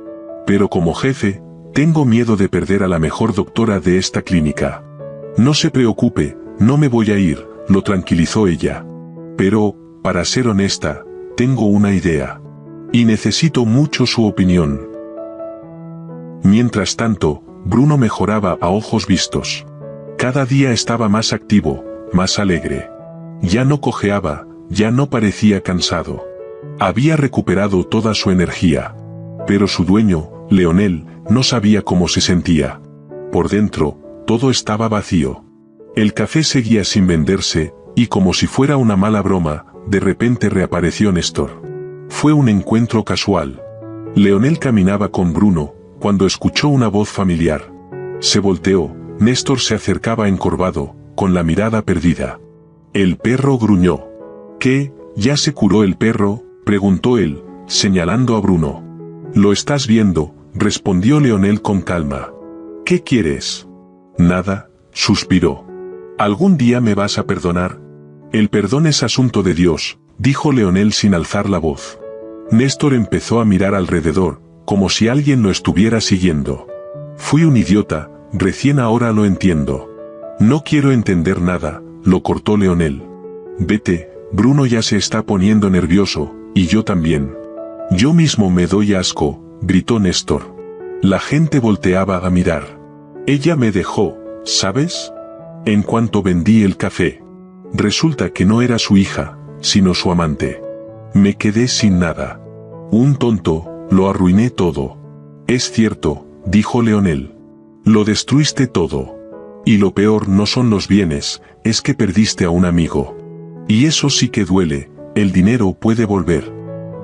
Pero como jefe, tengo miedo de perder a la mejor doctora de esta clínica». «No se preocupe, no me voy a ir», lo tranquilizó ella. «Pero, para ser honesta, tengo una idea. Y necesito mucho su opinión». Mientras tanto, Bruno mejoraba a ojos vistos. Cada día estaba más activo, más alegre. Ya no cojeaba, ya no parecía cansado. Había recuperado toda su energía. Pero su dueño, Leonel, no sabía cómo se sentía. Por dentro, todo estaba vacío. El café seguía sin venderse, y como si fuera una mala broma, de repente reapareció Néstor. Fue un encuentro casual. Leonel caminaba con Bruno, cuando escuchó una voz familiar. Se volteó, Néstor se acercaba encorvado, con la mirada perdida. El perro gruñó. «¿Qué, ya se curó el perro?», preguntó él, señalando a Bruno. «Lo estás viendo», respondió Leonel con calma. «¿Qué quieres?». «Nada», suspiró. «¿Algún día me vas a perdonar?». «El perdón es asunto de Dios», dijo Leonel sin alzar la voz. Néstor empezó a mirar alrededor, como si alguien lo estuviera siguiendo. Fui un idiota, recién ahora lo entiendo. No quiero entender nada, lo cortó Leonel. Vete, Bruno ya se está poniendo nervioso, y yo también. Yo mismo me doy asco, gritó Néstor. La gente volteaba a mirar. Ella me dejó, ¿sabes? En cuanto vendí el café. Resulta que no era su hija, sino su amante. Me quedé sin nada. Un tonto, lo arruiné todo. Es cierto, dijo Leonel. Lo destruiste todo. Y lo peor no son los bienes, es que perdiste a un amigo. Y eso sí que duele, el dinero puede volver.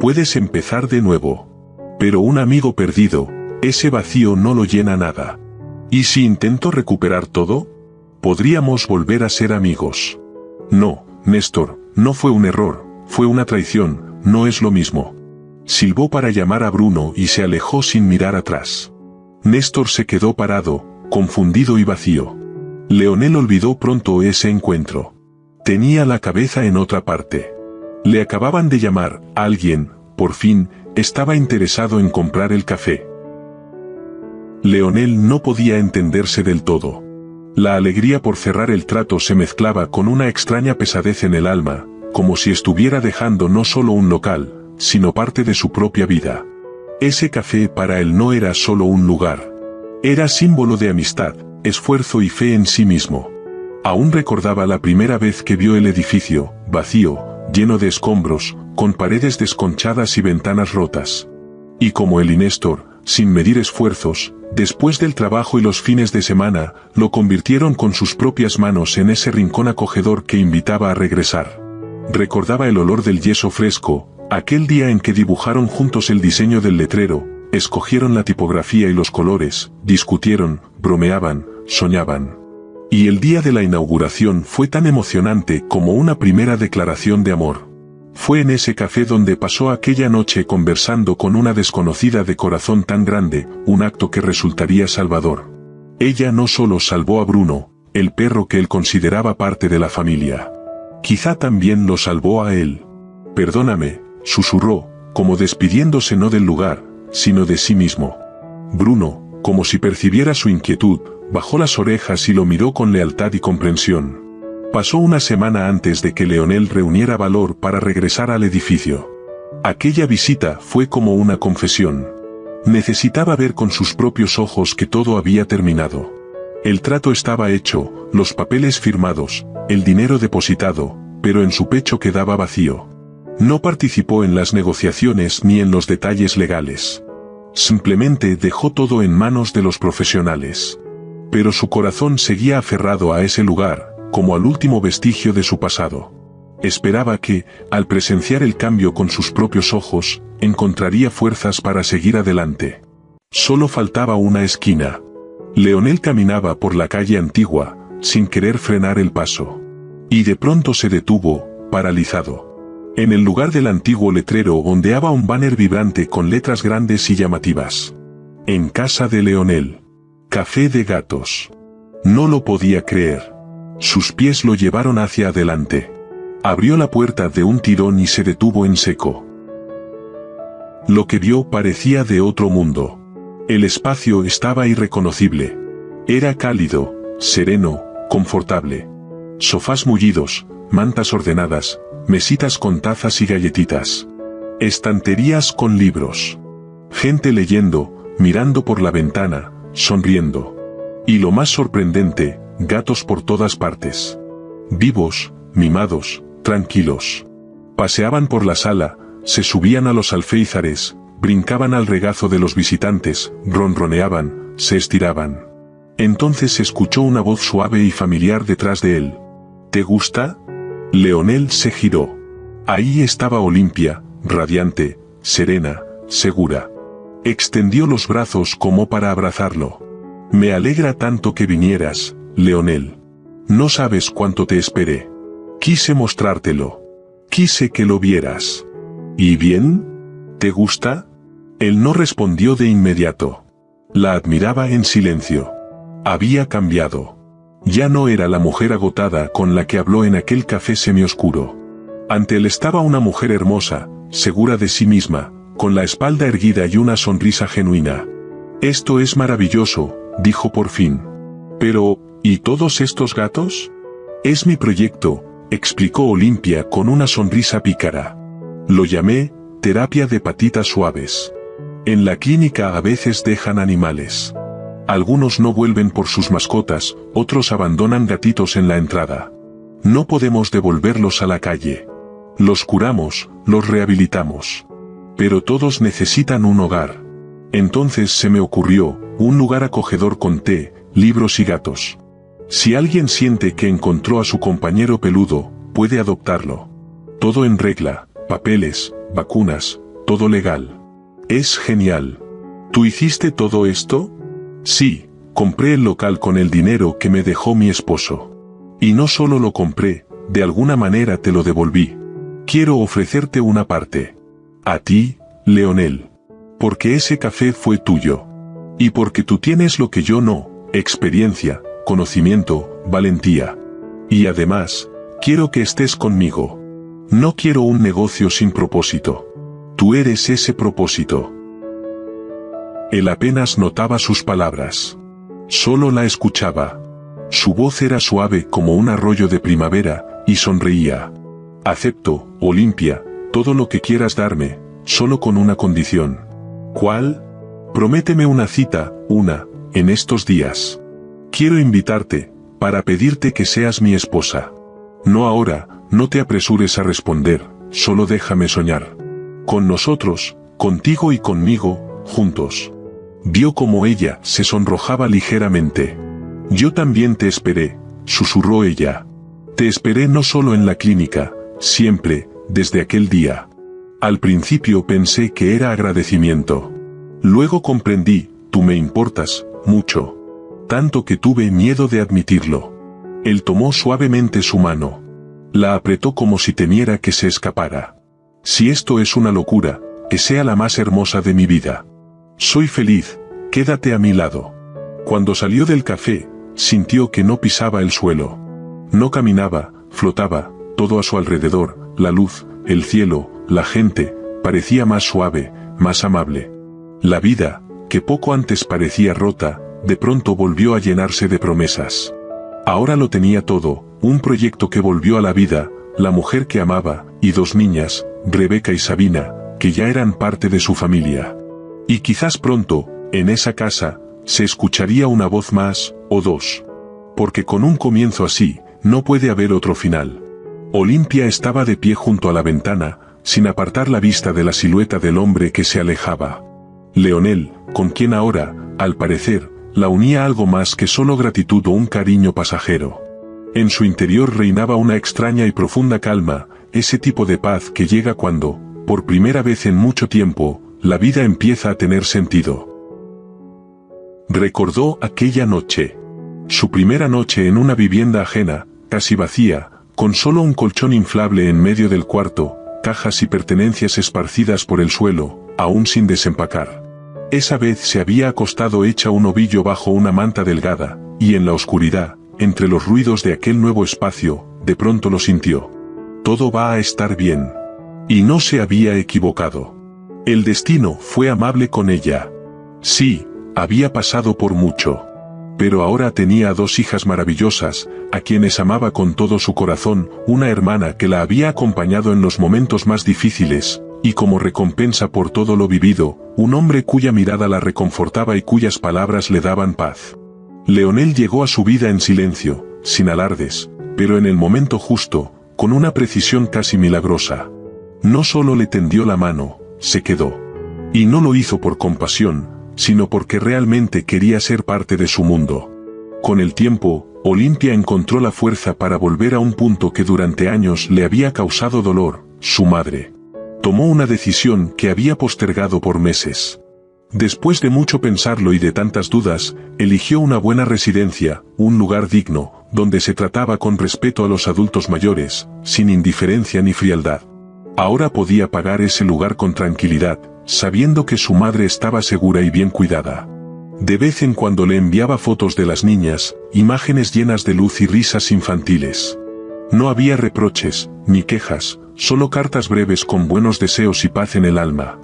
Puedes empezar de nuevo. Pero un amigo perdido, ese vacío no lo llena nada. ¿Y si intento recuperar todo? Podríamos volver a ser amigos. No, Néstor, no fue un error, fue una traición, no es lo mismo. Silbó para llamar a Bruno y se alejó sin mirar atrás. Néstor se quedó parado, confundido y vacío. Leonel olvidó pronto ese encuentro. Tenía la cabeza en otra parte. Le acababan de llamar, alguien, por fin, estaba interesado en comprar el café. Leonel no podía entenderse del todo. La alegría por cerrar el trato se mezclaba con una extraña pesadez en el alma, como si estuviera dejando no solo un local, sino parte de su propia vida. Ese café para él no era solo un lugar. Era símbolo de amistad, esfuerzo y fe en sí mismo. Aún recordaba la primera vez que vio el edificio, vacío, lleno de escombros, con paredes desconchadas y ventanas rotas. Y como él y Néstor, sin medir esfuerzos, después del trabajo y los fines de semana, lo convirtieron con sus propias manos en ese rincón acogedor que invitaba a regresar. Recordaba el olor del yeso fresco, aquel día en que dibujaron juntos el diseño del letrero, escogieron la tipografía y los colores, discutieron, bromeaban, soñaban. Y el día de la inauguración fue tan emocionante como una primera declaración de amor. Fue en ese café donde pasó aquella noche conversando con una desconocida de corazón tan grande, un acto que resultaría salvador. Ella no solo salvó a Bruno, el perro que él consideraba parte de la familia. Quizá también lo salvó a él. Perdóname, susurró, como despidiéndose no del lugar, sino de sí mismo. Bruno, como si percibiera su inquietud, bajó las orejas y lo miró con lealtad y comprensión. Pasó una semana antes de que Leonel reuniera valor para regresar al edificio. Aquella visita fue como una confesión. Necesitaba ver con sus propios ojos que todo había terminado. El trato estaba hecho, los papeles firmados, el dinero depositado, pero en su pecho quedaba vacío. No participó en las negociaciones ni en los detalles legales. Simplemente dejó todo en manos de los profesionales. Pero su corazón seguía aferrado a ese lugar, como al último vestigio de su pasado. Esperaba que, al presenciar el cambio con sus propios ojos, encontraría fuerzas para seguir adelante. Solo faltaba una esquina. Leonel caminaba por la calle antigua, sin querer frenar el paso. Y de pronto se detuvo, paralizado. En el lugar del antiguo letrero ondeaba un banner vibrante con letras grandes y llamativas. En casa de Leonel. Café de gatos. No lo podía creer. Sus pies lo llevaron hacia adelante. Abrió la puerta de un tirón y se detuvo en seco. Lo que vio parecía de otro mundo. El espacio estaba irreconocible. Era cálido, sereno, confortable. Sofás mullidos, mantas ordenadas, mesitas con tazas y galletitas. Estanterías con libros. Gente leyendo, mirando por la ventana, sonriendo. Y lo más sorprendente, gatos por todas partes. Vivos, mimados, tranquilos. Paseaban por la sala, se subían a los alféizares, brincaban al regazo de los visitantes, ronroneaban, se estiraban. Entonces escuchó una voz suave y familiar detrás de él. ¿Te gusta? Leonel se giró. Ahí estaba Olimpia, radiante, serena, segura. Extendió los brazos como para abrazarlo. Me alegra tanto que vinieras, Leonel. No sabes cuánto te esperé. Quise mostrártelo. Quise que lo vieras. ¿Y bien? ¿Te gusta? Él no respondió de inmediato. La admiraba en silencio. Había cambiado. Ya no era la mujer agotada con la que habló en aquel café semioscuro. Ante él estaba una mujer hermosa, segura de sí misma, con la espalda erguida y una sonrisa genuina. «Esto es maravilloso», dijo por fin. «Pero, ¿y todos estos gatos?» «Es mi proyecto», explicó Olimpia con una sonrisa pícara. «Lo llamé, terapia de patitas suaves. En la clínica a veces dejan animales. Algunos no vuelven por sus mascotas, otros abandonan gatitos en la entrada. No podemos devolverlos a la calle. Los curamos, los rehabilitamos. Pero todos necesitan un hogar. Entonces se me ocurrió, un lugar acogedor con té, libros y gatos. Si alguien siente que encontró a su compañero peludo, puede adoptarlo. Todo en regla, papeles, vacunas, todo legal. Es genial. ¿Tú hiciste todo esto?» «Sí, compré el local con el dinero que me dejó mi esposo. Y no solo lo compré, de alguna manera te lo devolví. Quiero ofrecerte una parte. A ti, Leonel. Porque ese café fue tuyo. Y porque tú tienes lo que yo no, experiencia, conocimiento, valentía. Y además, quiero que estés conmigo. No quiero un negocio sin propósito. Tú eres ese propósito». Él apenas notaba sus palabras. Solo la escuchaba. Su voz era suave como un arroyo de primavera, y sonreía. «Acepto, Olimpia, todo lo que quieras darme, solo con una condición». «¿Cuál?» «Prométeme una cita, en estos días. Quiero invitarte, para pedirte que seas mi esposa. No ahora, no te apresures a responder, solo déjame soñar. Con nosotros, contigo y conmigo, juntos». Vio como ella se sonrojaba ligeramente. «Yo también te esperé», susurró ella. «Te esperé no solo en la clínica, siempre, desde aquel día. Al principio pensé que era agradecimiento. Luego comprendí, tú me importas, mucho. Tanto que tuve miedo de admitirlo». Él tomó suavemente su mano. La apretó como si temiera que se escapara. «Si esto es una locura, que sea la más hermosa de mi vida. Soy feliz, quédate a mi lado». Cuando salió del café, sintió que no pisaba el suelo. No caminaba, flotaba, todo a su alrededor, la luz, el cielo, la gente, parecía más suave, más amable. La vida, que poco antes parecía rota, de pronto volvió a llenarse de promesas. Ahora lo tenía todo, un proyecto que volvió a la vida, la mujer que amaba, y 2 niñas, Rebeca y Sabina, que ya eran parte de su familia. Y quizás pronto, en esa casa, se escucharía una voz más, o 2. Porque con un comienzo así, no puede haber otro final. Olimpia estaba de pie junto a la ventana, sin apartar la vista de la silueta del hombre que se alejaba. Leonel, con quien ahora, al parecer, la unía algo más que solo gratitud o un cariño pasajero. En su interior reinaba una extraña y profunda calma, ese tipo de paz que llega cuando, por primera vez en mucho tiempo, la vida empieza a tener sentido. Recordó aquella noche. Su primera noche en una vivienda ajena, casi vacía, con solo un colchón inflable en medio del cuarto, cajas y pertenencias esparcidas por el suelo, aún sin desempacar. Esa vez se había acostado hecha un ovillo bajo una manta delgada, y en la oscuridad, entre los ruidos de aquel nuevo espacio, de pronto lo sintió. Todo va a estar bien. Y no se había equivocado. El destino fue amable con ella. Sí, había pasado por mucho. Pero ahora tenía 2 hijas maravillosas, a quienes amaba con todo su corazón, una hermana que la había acompañado en los momentos más difíciles, y como recompensa por todo lo vivido, un hombre cuya mirada la reconfortaba y cuyas palabras le daban paz. Leonel llegó a su vida en silencio, sin alardes, pero en el momento justo, con una precisión casi milagrosa. No solo le tendió la mano, se quedó. Y no lo hizo por compasión, sino porque realmente quería ser parte de su mundo. Con el tiempo, Olimpia encontró la fuerza para volver a un punto que durante años le había causado dolor, su madre. Tomó una decisión que había postergado por meses. Después de mucho pensarlo y de tantas dudas, eligió una buena residencia, un lugar digno, donde se trataba con respeto a los adultos mayores, sin indiferencia ni frialdad. Ahora podía pagar ese lugar con tranquilidad, sabiendo que su madre estaba segura y bien cuidada. De vez en cuando le enviaba fotos de las niñas, imágenes llenas de luz y risas infantiles. No había reproches, ni quejas, solo cartas breves con buenos deseos y paz en el alma.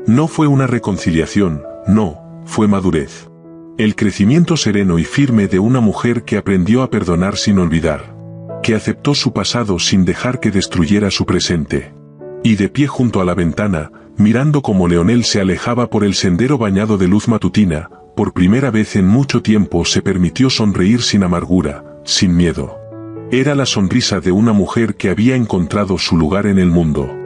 No fue una reconciliación, no, fue madurez. El crecimiento sereno y firme de una mujer que aprendió a perdonar sin olvidar. Que aceptó su pasado sin dejar que destruyera su presente. Y de pie junto a la ventana, mirando cómo Leonel se alejaba por el sendero bañado de luz matutina, por primera vez en mucho tiempo se permitió sonreír sin amargura, sin miedo. Era la sonrisa de una mujer que había encontrado su lugar en el mundo.